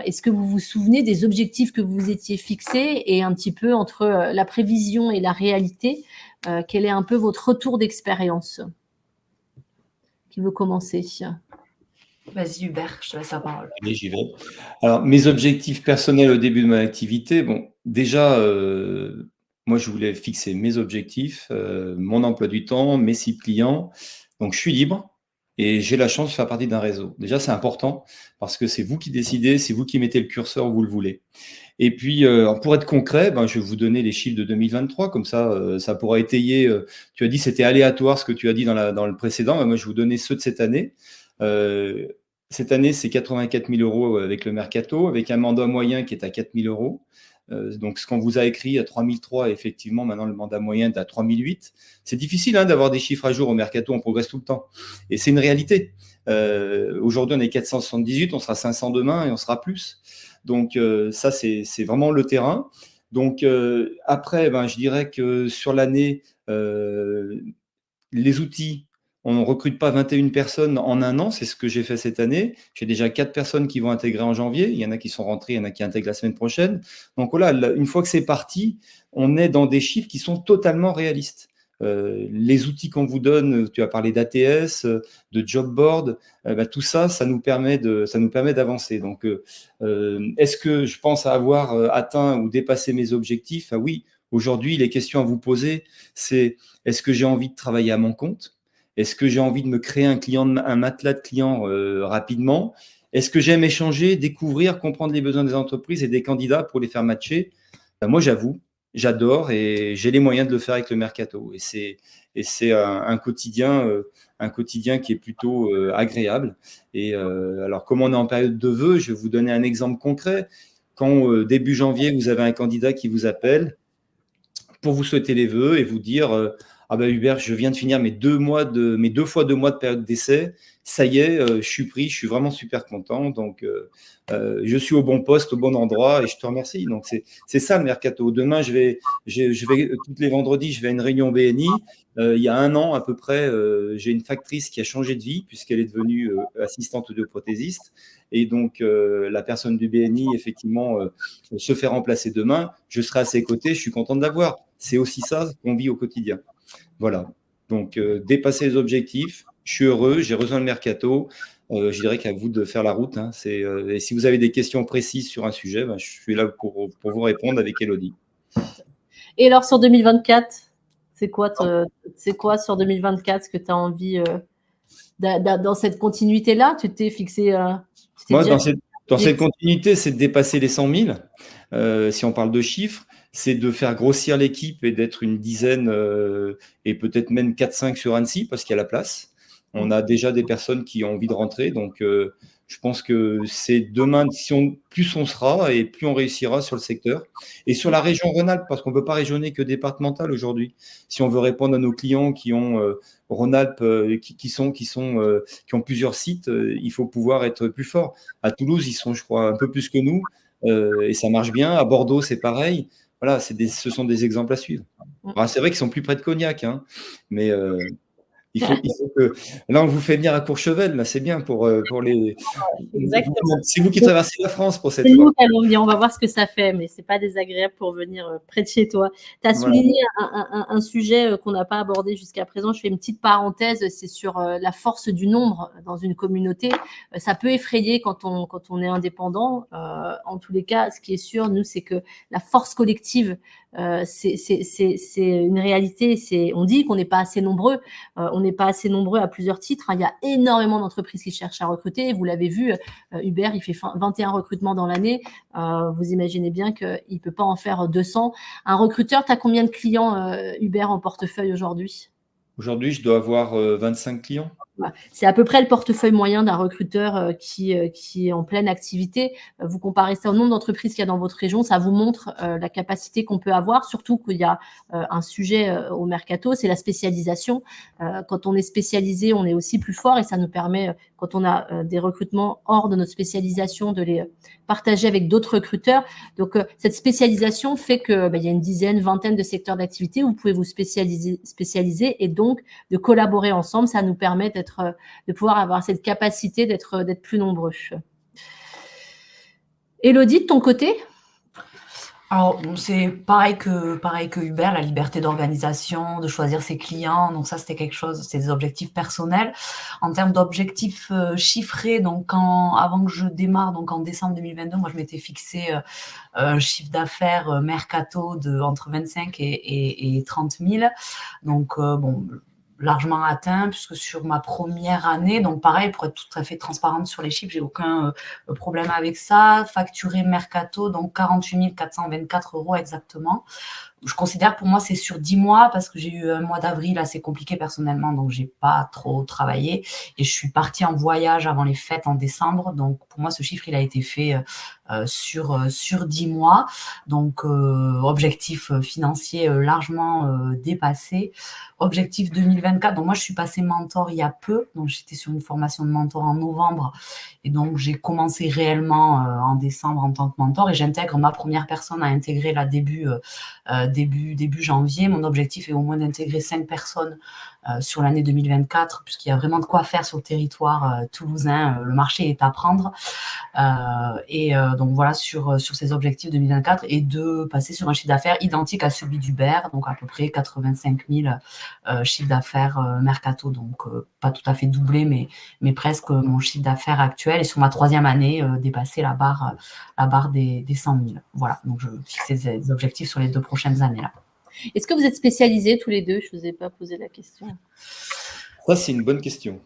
est-ce que vous vous souvenez des objectifs que vous étiez fixés et un petit peu entre la prévision et la réalité, quel est un peu votre retour d'expérience? Qui veut commencer? Vas-y Hubert, je te laisse la parole. Allez, j'y vais. Alors, mes objectifs personnels au début de mon activité, déjà, moi, je voulais fixer mes objectifs, mon emploi du temps, mes 6 clients. Donc, je suis libre et j'ai la chance de faire partie d'un réseau. Déjà, c'est important parce que c'est vous qui décidez, c'est vous qui mettez le curseur où vous le voulez. Et puis, pour être concret, je vais vous donner les chiffres de 2023, comme ça, ça pourra étayer. Tu as dit c'était aléatoire ce que tu as dit dans le précédent. Moi, je vais vous donner ceux de cette année. Cette année, c'est 84 000 € avec le mercato, avec un mandat moyen qui est à 4 000 €. Donc, ce qu'on vous a écrit à 3 300, effectivement, maintenant, le mandat moyen est à 3 800. C'est difficile d'avoir des chiffres à jour au mercato, on progresse tout le temps. Et c'est une réalité. Aujourd'hui, on est 478, on sera 500 demain et on sera plus. Donc, ça, c'est vraiment le terrain. Donc, après, je dirais que sur l'année, les outils, on ne recrute pas 21 personnes en un an, c'est ce que j'ai fait cette année. J'ai déjà 4 personnes qui vont intégrer en janvier. Il y en a qui sont rentrées, il y en a qui intègrent la semaine prochaine. Donc voilà, une fois que c'est parti, on est dans des chiffres qui sont totalement réalistes. Les outils qu'on vous donne, tu as parlé d'ATS, de job board, tout ça, ça nous permet d'avancer. Donc, est-ce que je pense avoir atteint ou dépassé mes objectifs? Ah oui, aujourd'hui, les questions à vous poser, c'est est-ce que j'ai envie de travailler à mon compte? Est-ce que j'ai envie de me créer un matelas de clients rapidement? Est-ce que j'aime échanger, découvrir, comprendre les besoins des entreprises et des candidats pour les faire matcher? Moi, j'avoue, j'adore et j'ai les moyens de le faire avec le mercato. Et c'est un quotidien qui est plutôt agréable. Et alors, comme on est en période de vœux, je vais vous donner un exemple concret. Quand début janvier, vous avez un candidat qui vous appelle pour vous souhaiter les vœux et vous dire Hubert, je viens de finir mes 2 fois 2 mois de période d'essai. Ça y est, je suis pris, je suis vraiment super content. Donc, je suis au bon poste, au bon endroit et je te remercie. Donc, c'est ça le mercato. Demain, je vais tous les vendredis, je vais à une réunion BNI. Il y a 1 an à peu près, j'ai une factrice qui a changé de vie puisqu'elle est devenue assistante audioprothésiste. Et donc, la personne du BNI, effectivement, se fait remplacer demain. Je serai à ses côtés, je suis content de l'avoir. C'est aussi ça qu'on vit au quotidien. Voilà. Donc, dépasser les objectifs. Je suis heureux, j'ai rejoint le mercato. Je dirais qu'à vous de faire la route. Et si vous avez des questions précises sur un sujet, je suis là pour vous répondre avec Elodie. Et alors, sur 2024, c'est quoi sur 2024 ce que tu as envie dans cette continuité-là? Tu t'es fixé Moi, dans cette continuité, c'est de dépasser les 100 000. Si on parle de chiffres, c'est de faire grossir l'équipe et d'être une dizaine et peut-être même 4-5 sur Annecy parce qu'il y a la place. On a déjà des personnes qui ont envie de rentrer. Donc, je pense que c'est demain, plus on sera et plus on réussira sur le secteur. Et sur la région Rhône-Alpes, parce qu'on ne peut pas raisonner que départemental aujourd'hui. Si on veut répondre à nos clients qui ont Rhône-Alpes, qui ont plusieurs sites, il faut pouvoir être plus fort. À Toulouse, ils sont, je crois, un peu plus que nous. Et ça marche bien. À Bordeaux, c'est pareil. Voilà, ce sont des exemples à suivre. Alors, c'est vrai qu'ils sont plus près de Cognac, mais il faut que… Là, on vous fait venir à Courchevel, là, c'est bien pour les… Exactement. C'est vous qui traversez la France pour cette fois. On va voir ce que ça fait, mais ce n'est pas désagréable pour venir près de chez toi. Tu as souligné un sujet qu'on n'a pas abordé jusqu'à présent. Je fais une petite parenthèse, c'est sur la force du nombre dans une communauté. Ça peut effrayer quand on est indépendant. En tous les cas, ce qui est sûr, nous, c'est que la force collective c'est une réalité. On dit qu'on n'est pas assez nombreux. On n'est pas assez nombreux à plusieurs titres. Il y a énormément d'entreprises qui cherchent à recruter. Vous l'avez vu, Hubert, il fait 21 recrutements dans l'année. Vous imaginez bien qu'il ne peut pas en faire 200. Un recruteur, tu as combien de clients, Hubert, en portefeuille aujourd'hui ? Aujourd'hui, je dois avoir 25 clients. C'est à peu près le portefeuille moyen d'un recruteur qui est en pleine activité. Vous comparez ça au nombre d'entreprises qu'il y a dans votre région, ça vous montre la capacité qu'on peut avoir, surtout qu'il y a un sujet au mercato, c'est la spécialisation. Quand on est spécialisé, on est aussi plus fort et ça nous permet, quand on a des recrutements hors de notre spécialisation, de les partager avec d'autres recruteurs. Donc, cette spécialisation fait que il y a une dizaine, vingtaine de secteurs d'activité où vous pouvez vous spécialiser et donc de collaborer ensemble. Ça nous permet de pouvoir avoir cette capacité d'être plus nombreux. Élodie, de ton côté ? Alors, c'est pareil que Hubert, la liberté d'organisation, de choisir ses clients. Donc ça, c'était quelque chose, c'est des objectifs personnels. En termes d'objectifs chiffrés, donc avant que je démarre, donc en décembre 2022, moi, je m'étais fixé un chiffre d'affaires mercato de entre 25 et 30 000. Donc, largement atteint, puisque sur ma première année, donc pareil, pour être tout à fait transparente sur les chiffres, j'ai aucun problème avec ça. Facturé mercato, donc 48 424 € exactement. Je considère pour moi c'est sur 10 mois parce que j'ai eu un mois d'avril assez compliqué personnellement, donc j'ai pas trop travaillé et je suis partie en voyage avant les fêtes en décembre. Donc pour moi ce chiffre il a été fait sur 10 mois. Donc objectif financier largement dépassé. Objectif 2024, donc moi je suis passée mentor il y a peu, donc j'étais sur une formation de mentor en novembre et donc j'ai commencé réellement en décembre en tant que mentor et j'intègre ma première personne à intégrer là début janvier. Mon objectif est au moins d'intégrer 5 personnes sur l'année 2024, puisqu'il y a vraiment de quoi faire sur le territoire toulousain. Le marché est à prendre. Donc voilà, sur ces objectifs 2024, et de passer sur un chiffre d'affaires identique à celui d'Hubert, donc à peu près 85 000 chiffre d'affaires mercato, donc pas tout à fait doublé, mais presque mon chiffre d'affaires actuel. Et sur ma troisième année, dépasser la barre des 100 000. Voilà, donc je fixe des objectifs sur les 2 prochaines années là. Est-ce que vous êtes spécialisés tous les deux ? Je ne vous ai pas posé la question. Ça, c'est une bonne question.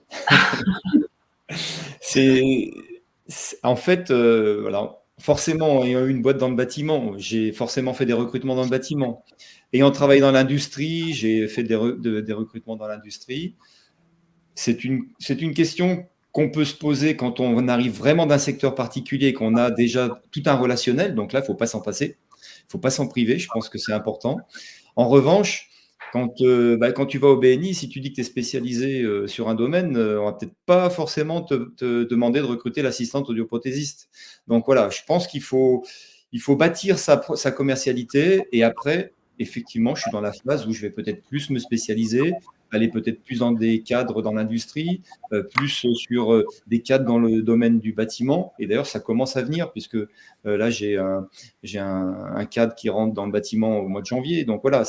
En fait, voilà, forcément, ayant eu une boîte dans le bâtiment, j'ai forcément fait des recrutements dans le bâtiment. Ayant travaillé dans l'industrie, j'ai fait des recrutements dans l'industrie. C'est une question qu'on peut se poser quand on arrive vraiment d'un secteur particulier et qu'on a déjà tout un relationnel. Donc là, il ne faut pas s'en passer. Il ne faut pas s'en priver. Je pense que c'est important. En revanche, quand tu vas au BNI, si tu dis que tu es spécialisé sur un domaine, on ne va peut-être pas forcément te demander de recruter l'assistante audioprothésiste. Donc voilà, je pense qu'il faut bâtir sa commercialité et après, effectivement, je suis dans la phase où je vais peut-être plus me spécialiser, aller peut-être plus dans des cadres dans l'industrie, plus sur des cadres dans le domaine du bâtiment. Et d'ailleurs, ça commence à venir puisque là, j'ai un cadre qui rentre dans le bâtiment au mois de janvier. Donc voilà,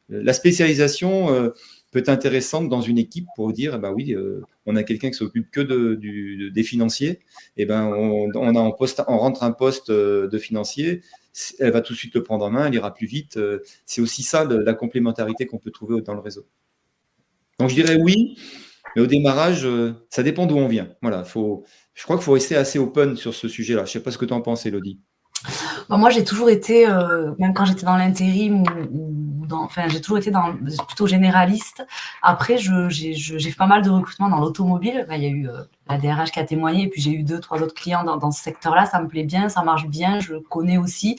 la spécialisation peut être intéressante dans une équipe pour dire, oui, on a quelqu'un qui s'occupe que des financiers. Et on rentre un poste de financier. Elle va tout de suite le prendre en main, elle ira plus vite. C'est aussi ça, la complémentarité qu'on peut trouver dans le réseau. Donc, je dirais oui, mais au démarrage, ça dépend d'où on vient. Voilà, je crois qu'il faut rester assez open sur ce sujet-là. Je ne sais pas ce que tu en penses, Élodie. Moi, j'ai toujours été, même quand j'étais dans l'intérim j'ai toujours été plutôt généraliste. Après, j'ai fait pas mal de recrutements dans l'automobile. Il y a eu la DRH qui a témoigné, et puis j'ai eu 2-3 autres clients dans ce secteur-là. Ça me plaît bien, ça marche bien, je le connais aussi.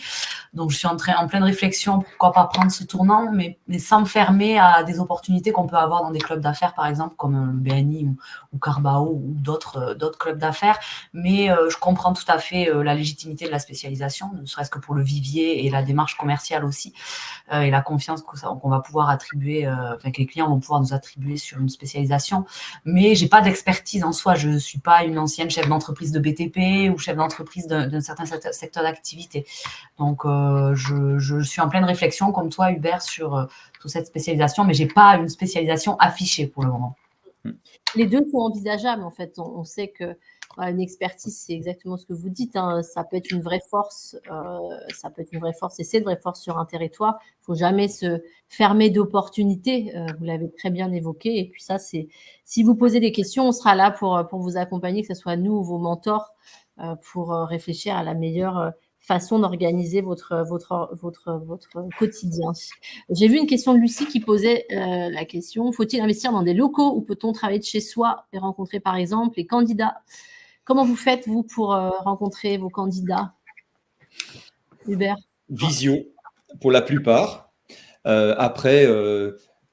Donc, je suis en pleine réflexion, pourquoi pas prendre ce tournant, mais sans me fermer à des opportunités qu'on peut avoir dans des clubs d'affaires, par exemple, comme le BNI ou Carbao ou d'autres clubs d'affaires. Mais je comprends tout à fait la légitimité de la spécialisation, ne serait-ce que pour le vivier et la démarche commerciale aussi, et la confiance qu'on va pouvoir attribuer, que les clients vont pouvoir nous attribuer sur une spécialisation. Mais j'ai pas d'expertise en soi, je suis pas une ancienne chef d'entreprise de BTP ou chef d'entreprise d'un certain secteur d'activité. Donc, je suis en pleine réflexion, comme toi, Hubert, sur cette spécialisation, mais j'ai pas une spécialisation affichée pour le moment. Les deux sont envisageables, en fait. On sait que Une expertise, c'est exactement ce que vous dites, hein. Ça peut être une vraie force, et c'est une vraie force sur un territoire. Il ne faut jamais se fermer d'opportunités, vous l'avez très bien évoqué. Et puis ça, c'est si vous posez des questions, on sera là pour vous accompagner, que ce soit nous ou vos mentors, pour réfléchir à la meilleure façon d'organiser votre quotidien. J'ai vu une question de Lucie qui posait la question: faut-il investir dans des locaux ou peut-on travailler de chez soi et rencontrer par exemple les candidats? Comment vous faites, vous, pour rencontrer vos candidats, Hubert? Visio, pour la plupart. Après,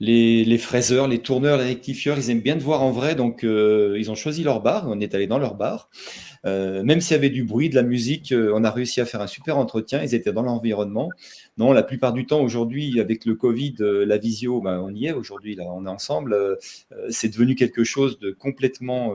les fraiseurs, les tourneurs, les rectifieurs, ils aiment bien te voir en vrai, donc ils ont choisi leur bar, on est allé dans leur bar. Même s'il y avait du bruit, de la musique, on a réussi à faire un super entretien, ils étaient dans l'environnement. Non, la plupart du temps, aujourd'hui, avec le Covid, la visio, on y est aujourd'hui, là, on est ensemble. C'est devenu quelque chose de complètement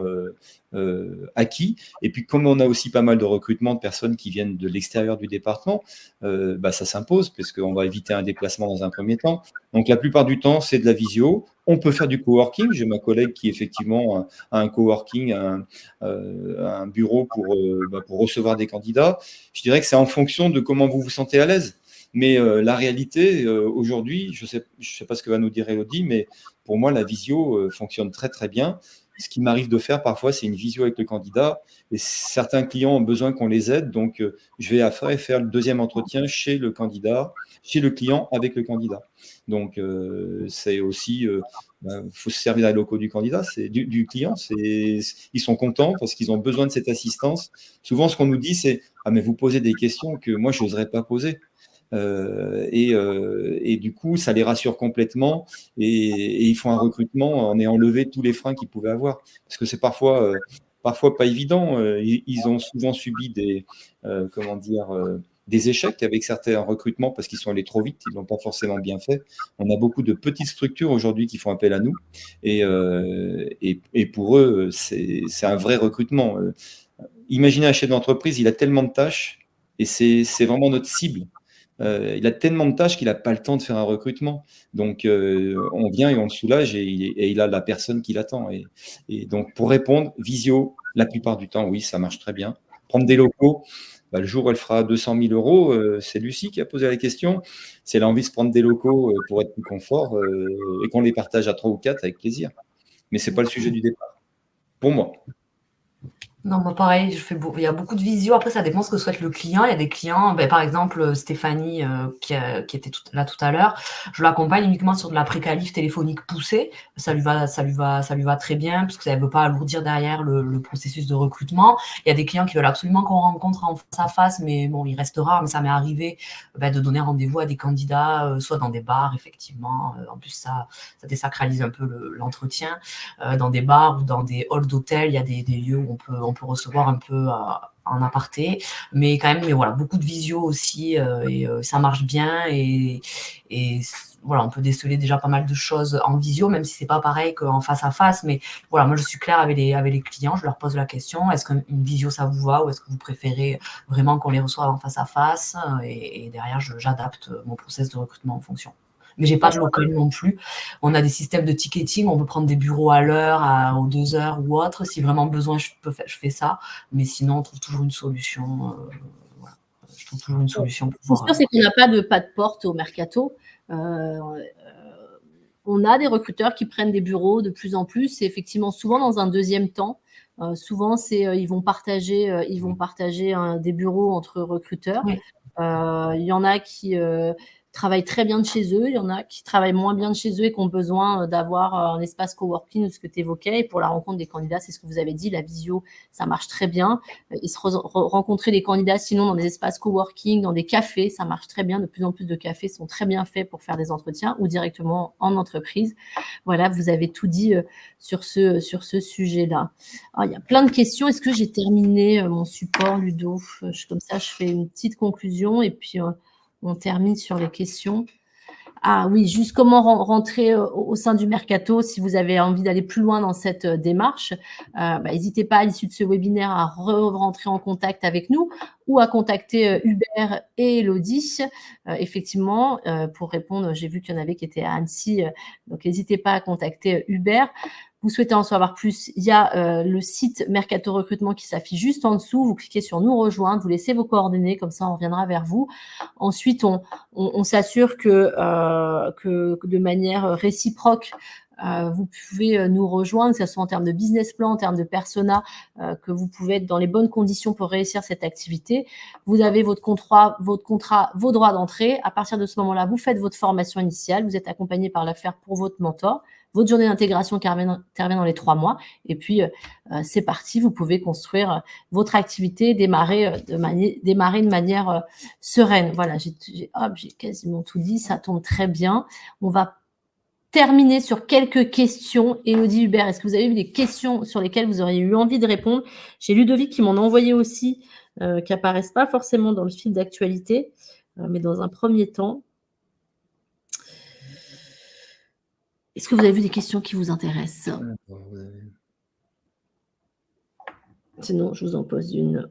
acquis. Et puis, comme on a aussi pas mal de recrutement de personnes qui viennent de l'extérieur du département, ça s'impose, parce qu'on va éviter un déplacement dans un premier temps. Donc, la plupart du temps, c'est de la visio. On peut faire du coworking. J'ai ma collègue qui, effectivement, a un coworking, un bureau pour recevoir des candidats. Je dirais que c'est en fonction de comment vous vous sentez à l'aise. Mais la réalité, aujourd'hui, je sais pas ce que va nous dire Elodie, mais pour moi, la visio fonctionne très, très bien. Ce qui m'arrive de faire parfois, c'est une visio avec le candidat. Et certains clients ont besoin qu'on les aide. Donc, je vais après faire le deuxième entretien chez le candidat, chez le client avec le candidat. Donc, c'est aussi, faut se servir des locaux du candidat, c'est du client. Ils sont contents parce qu'ils ont besoin de cette assistance. Souvent, ce qu'on nous dit, c'est: ah, mais vous posez des questions que moi, je n'oserais pas poser. Et du coup, ça les rassure complètement et ils font un recrutement en ayant levé tous les freins qu'ils pouvaient avoir. Parce que c'est parfois pas évident. Ils ont souvent subi des échecs avec certains recrutements parce qu'ils sont allés trop vite, ils n'ont pas forcément bien fait. On a beaucoup de petites structures aujourd'hui qui font appel à nous et pour eux, c'est un vrai recrutement. Imaginez un chef d'entreprise, il a tellement de tâches et c'est vraiment notre cible. Il a tellement de tâches qu'il n'a pas le temps de faire un recrutement. Donc, on vient et on le soulage et il a la personne qui l'attend. Et donc, pour répondre, visio, la plupart du temps, oui, ça marche très bien. Prendre des locaux, le jour où elle fera 200 000 euros, c'est Lucie qui a posé la question. Si elle a envie de se prendre des locaux pour être plus confort et qu'on les partage à 3 ou 4, avec plaisir. Mais ce n'est pas le sujet du départ, pour moi. Non, moi pareil, il y a beaucoup de visio. Après, ça dépend ce que souhaite le client. Il y a des clients, par exemple, Stéphanie, qui était là tout à l'heure, je l'accompagne uniquement sur de la pré-qualif téléphonique poussée. Ça lui va très bien, parce que ça ne veut pas alourdir derrière le processus de recrutement. Il y a des clients qui veulent absolument qu'on rencontre en face à face, mais bon, il reste rare, mais ça m'est arrivé de donner rendez-vous à des candidats, soit dans des bars, effectivement. En plus, ça désacralise un peu l'entretien. Dans des bars ou dans des halls d'hôtel, il y a des lieux où on peut recevoir un peu en aparté, mais quand même, voilà, beaucoup de visio aussi, et ça marche bien, et voilà, on peut déceler déjà pas mal de choses en visio, même si c'est pas pareil qu'en face à face, mais voilà, moi je suis claire avec les clients, je leur pose la question: est-ce qu'une visio ça vous va, ou est-ce que vous préférez vraiment qu'on les reçoive en face à face, et derrière j'adapte mon process de recrutement en fonction. Mais j'ai pas de local non plus. On a des systèmes de ticketing, on peut prendre des bureaux à l'heure, aux 2 heures ou autre. Si vraiment besoin, je fais ça. Mais sinon, on trouve toujours une solution. Voilà. Je trouve toujours une solution. C'est sûr, c'est qu'on n'a pas de porte au mercato. On a des recruteurs qui prennent des bureaux de plus en plus. C'est effectivement souvent dans un deuxième temps. Souvent, ils vont partager des bureaux entre recruteurs. Oui. Il y en a qui travaillent très bien de chez eux, il y en a qui travaillent moins bien de chez eux et qui ont besoin d'avoir un espace coworking, ou ce que tu évoquais. Et pour la rencontre des candidats, c'est ce que vous avez dit, la visio, ça marche très bien. Et rencontrer des candidats sinon dans des espaces coworking, dans des cafés, ça marche très bien. De plus en plus de cafés sont très bien faits pour faire des entretiens, ou directement en entreprise. Voilà, vous avez tout dit sur ce sujet-là. Alors, il y a plein de questions. Est-ce que j'ai terminé mon support, Ludo? Comme ça, je fais une petite conclusion et puis on termine sur les questions. Ah oui, juste comment rentrer au sein du mercato si vous avez envie d'aller plus loin dans cette démarche. N'hésitez pas à l'issue de ce webinaire à rentrer en contact avec nous ou à contacter Hubert et Elodie. Effectivement, pour répondre, j'ai vu qu'il y en avait qui étaient à Annecy, donc n'hésitez pas à contacter Hubert. vous souhaitez en savoir plus, il y a le site Mercato Recrutement qui s'affiche juste en dessous. Vous cliquez sur nous rejoindre, vous laissez vos coordonnées, comme ça on reviendra vers vous. Ensuite, on s'assure que de manière réciproque, vous pouvez nous rejoindre, que ce soit en termes de business plan, en termes de persona, que vous pouvez être dans les bonnes conditions pour réussir cette activité. Vous avez votre contrat, vos droits d'entrée. À partir de ce moment-là, vous faites votre formation initiale, vous êtes accompagné par l'affaire pour votre mentor, votre journée d'intégration qui intervient dans les 3 mois. Et puis, c'est parti, vous pouvez construire votre activité, démarrer de manière sereine. Voilà, j'ai quasiment tout dit, ça tombe très bien. On va terminer sur quelques questions. Élodie Hubert, est-ce que vous avez eu des questions sur lesquelles vous auriez eu envie de répondre? J'ai Ludovic qui m'en a envoyé aussi, qui apparaissent pas forcément dans le fil d'actualité, mais dans un premier temps. Est-ce que vous avez vu des questions qui vous intéressent? Sinon, je vous en pose une.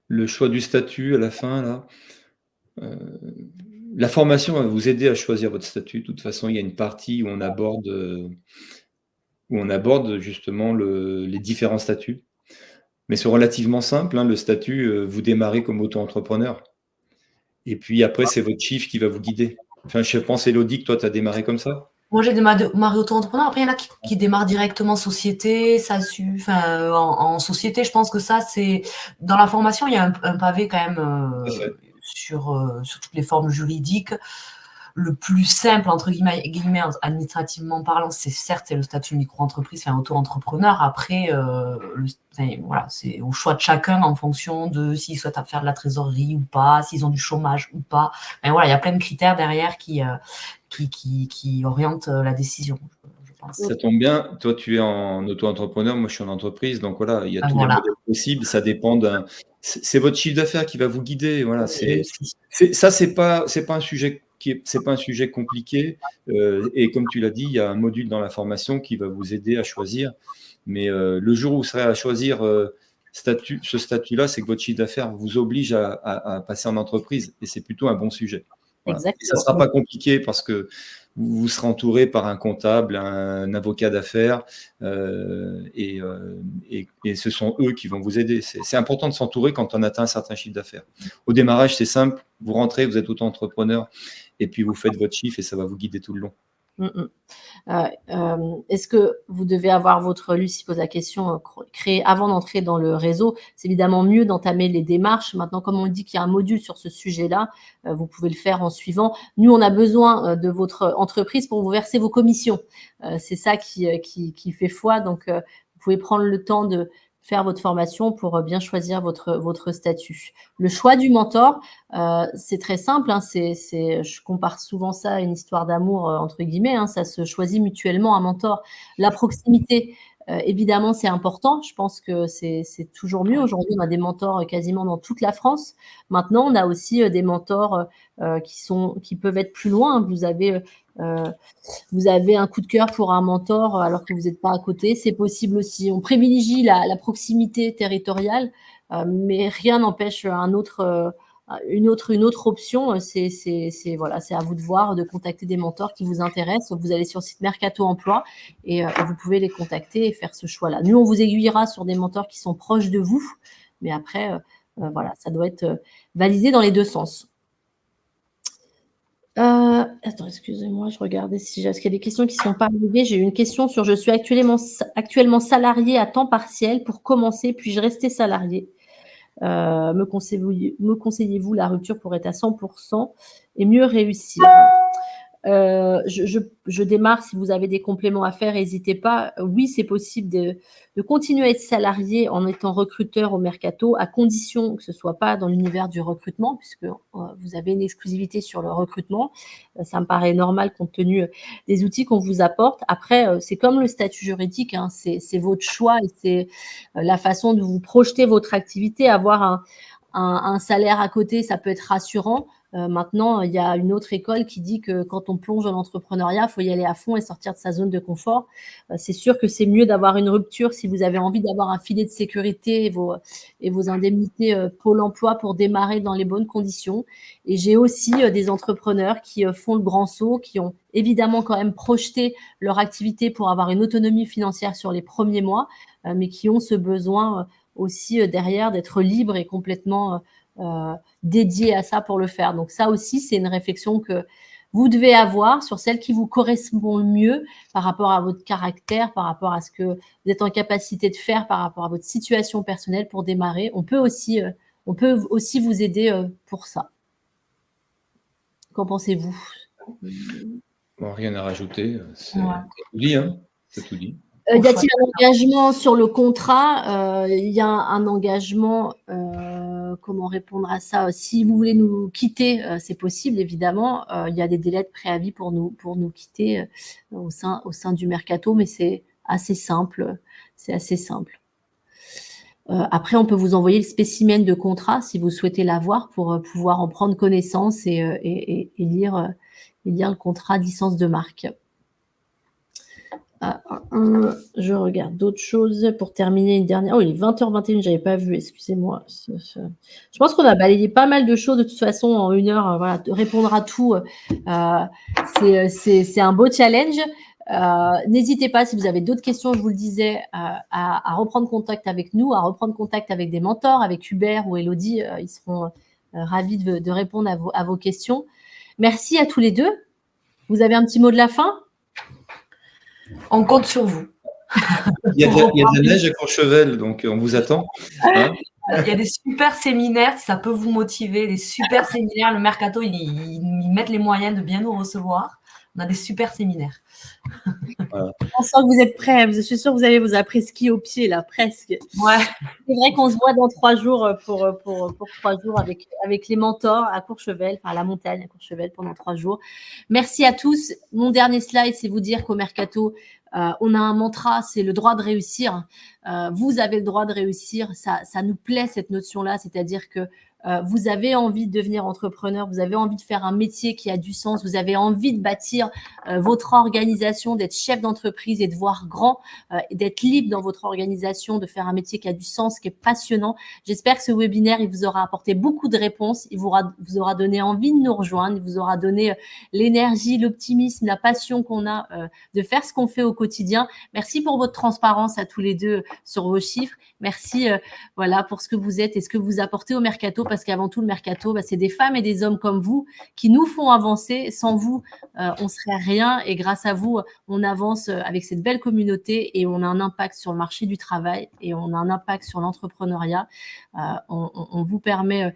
Le choix du statut à la fin, là. La formation va vous aider à choisir votre statut. De toute façon, il y a une partie où on aborde justement les différents statuts. Mais c'est relativement simple, hein, le statut, vous démarrez comme auto-entrepreneur. Et puis après, c'est votre chiffre qui va vous guider. Enfin, je pense, Élodie, que toi, tu as démarré comme ça? Moi, j'ai démarré auto-entrepreneur. Après, il y en a qui démarrent directement société, en société. Je pense que ça, c'est dans la formation, il y a un pavé quand même sur toutes les formes juridiques. Le plus simple, entre guillemets administrativement parlant, c'est le statut micro-entreprise, auto-entrepreneur. Après, voilà, c'est au choix de chacun en fonction de s'ils souhaitent faire de la trésorerie ou pas, s'ils ont du chômage ou pas. Mais voilà, il y a plein de critères derrière qui orientent la décision, je pense. Ça tombe bien. Toi, tu es en auto-entrepreneur, moi, je suis en entreprise. Donc voilà, il y a tous les modèles possibles. Ça dépend c'est votre chiffre d'affaires qui va vous guider. Voilà, c'est pas un sujet c'est pas un sujet compliqué. Et comme tu l'as dit, il y a un module dans la formation qui va vous aider à choisir. Mais le jour où vous serez à choisir ce statut-là, c'est que votre chiffre d'affaires vous oblige à passer en entreprise. Et c'est plutôt un bon sujet. Voilà. Et ça ne sera pas compliqué parce que vous serez entouré par un comptable, un avocat d'affaires, et ce sont eux qui vont vous aider. C'est important de s'entourer quand on atteint un certain chiffre d'affaires. Au démarrage, c'est simple. Vous rentrez, vous êtes auto-entrepreneur, et puis vous faites votre chiffre et ça va vous guider tout le long. Est-ce que vous devez avoir Lucie pose la question, créer avant d'entrer dans le réseau? C'est évidemment mieux d'entamer les démarches. Maintenant, comme on dit qu'il y a un module sur ce sujet-là, vous pouvez le faire en suivant. Nous, on a besoin de votre entreprise pour vous verser vos commissions. C'est ça qui fait foi. Donc, vous pouvez prendre le temps de faire votre formation pour bien choisir votre statut. Le choix du mentor, c'est très simple. Hein, je compare souvent ça à une histoire d'amour, entre guillemets. Hein, ça se choisit mutuellement, un mentor. La proximité, évidemment, c'est important. Je pense que c'est toujours mieux. Aujourd'hui, on a des mentors quasiment dans toute la France. Maintenant, on a aussi des mentors qui peuvent être plus loin. Vous avez un coup de cœur pour un mentor alors que vous n'êtes pas à côté, c'est possible aussi. On privilégie la proximité territoriale, mais rien n'empêche une autre option. C'est à vous de voir, de contacter des mentors qui vous intéressent. Vous allez sur le site Mercato Emploi et vous pouvez les contacter et faire ce choix-là. Nous, on vous aiguillera sur des mentors qui sont proches de vous, mais après, ça doit être validé dans les deux sens. Attends, excusez-moi, je regardais parce qu'il y a des questions qui ne sont pas arrivées. J'ai eu une question sur je suis actuellement salarié à temps partiel. Pour commencer, puis-je rester salarié? Me conseillez-vous la rupture pour être à 100% et mieux réussir? Je démarre. Si vous avez des compléments à faire, n'hésitez pas. Oui, c'est possible de continuer à être salarié en étant recruteur au Mercato, à condition que ce ne soit pas dans l'univers du recrutement, puisque vous avez une exclusivité sur le recrutement. Ça me paraît normal compte tenu des outils qu'on vous apporte. Après, c'est comme le statut juridique, hein, c'est votre choix et c'est la façon de vous projeter votre activité. Avoir un salaire à côté, ça peut être rassurant. Maintenant, il y a une autre école qui dit que quand on plonge dans l'entrepreneuriat, il faut y aller à fond et sortir de sa zone de confort. C'est sûr que c'est mieux d'avoir une rupture si vous avez envie d'avoir un filet de sécurité et vos indemnités Pôle emploi pour démarrer dans les bonnes conditions. Et j'ai aussi des entrepreneurs qui font le grand saut, qui ont évidemment quand même projeté leur activité pour avoir une autonomie financière sur les premiers mois, mais qui ont ce besoin aussi derrière d'être libres et complètement dédiés à ça pour le faire. Donc ça aussi, c'est une réflexion que vous devez avoir sur celle qui vous correspond le mieux par rapport à votre caractère, par rapport à ce que vous êtes en capacité de faire, par rapport à votre situation personnelle pour démarrer. On peut aussi vous aider pour ça. Qu'en pensez-vous? Bon, rien à rajouter. C'est tout dit, hein. C'est tout dit. Y a-t-il un engagement sur le contrat? Il y a un engagement, comment répondre à ça? Si vous voulez nous quitter, c'est possible, évidemment. Il y a des délais de préavis pour nous quitter au sein du mercato, mais c'est assez simple. C'est assez simple. Après, on peut vous envoyer le spécimen de contrat si vous souhaitez l'avoir pour pouvoir en prendre connaissance et lire le contrat de licence de marque. Je regarde d'autres choses pour terminer une dernière. Oh, il est 20h21, je n'avais pas vu, excusez-moi. Je pense qu'on a balayé pas mal de choses de toute façon en 1 heure. Voilà, de répondre à tout, c'est un beau challenge. N'hésitez pas, si vous avez d'autres questions, je vous le disais, à reprendre contact avec nous, à reprendre contact avec des mentors, avec Hubert ou Elodie. Ils seront ravis de répondre à vos questions. Merci à tous les deux. Vous avez un petit mot de la fin? On compte sur vous. Il y a de la neige à Courchevel, donc on vous attend. Hein? Il y a des super séminaires, si ça peut vous motiver, des super séminaires. Le Mercato, ils mettent les moyens de bien nous recevoir. On a des super séminaires. Voilà. On sent que vous êtes prêts. Je suis sûre que vous avez vos après-ski au pied, là, presque. Ouais. C'est vrai qu'on se voit dans 3 jours pour 3 jours avec les mentors à Courchevel, enfin à la montagne à Courchevel pendant 3 jours. Merci à tous. Mon dernier slide, c'est vous dire qu'au Mercato, on a un mantra, c'est le droit de réussir. Vous avez le droit de réussir. Ça nous plaît, cette notion-là, c'est-à-dire que vous avez envie de devenir entrepreneur, vous avez envie de faire un métier qui a du sens, vous avez envie de bâtir votre organisation, d'être chef d'entreprise et de voir grand, et d'être libre dans votre organisation, de faire un métier qui a du sens, qui est passionnant. J'espère que ce webinaire, il vous aura apporté beaucoup de réponses, il vous aura donné envie de nous rejoindre, il vous aura donné l'énergie, l'optimisme, la passion qu'on a de faire ce qu'on fait au quotidien. Merci pour votre transparence à tous les deux sur vos chiffres. Merci voilà, pour ce que vous êtes et ce que vous apportez au Mercato, parce qu'avant tout, le Mercato, c'est des femmes et des hommes comme vous qui nous font avancer. Sans vous, on ne serait rien. Et grâce à vous, on avance avec cette belle communauté et on a un impact sur le marché du travail et on a un impact sur l'entrepreneuriat. On vous permet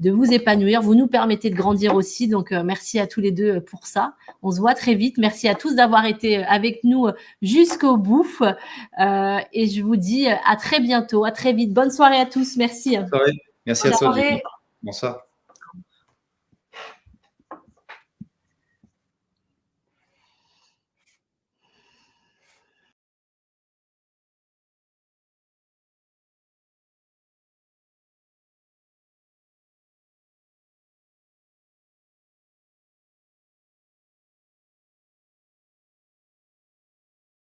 de vous épanouir. Vous nous permettez de grandir aussi. Donc, merci à tous les deux pour ça. On se voit très vite. Merci à tous d'avoir été avec nous jusqu'au bout. Et je vous dis à très bientôt, à très vite. Bonne soirée à tous. Merci. Bonne soirée. Merci à toi. Bonsoir.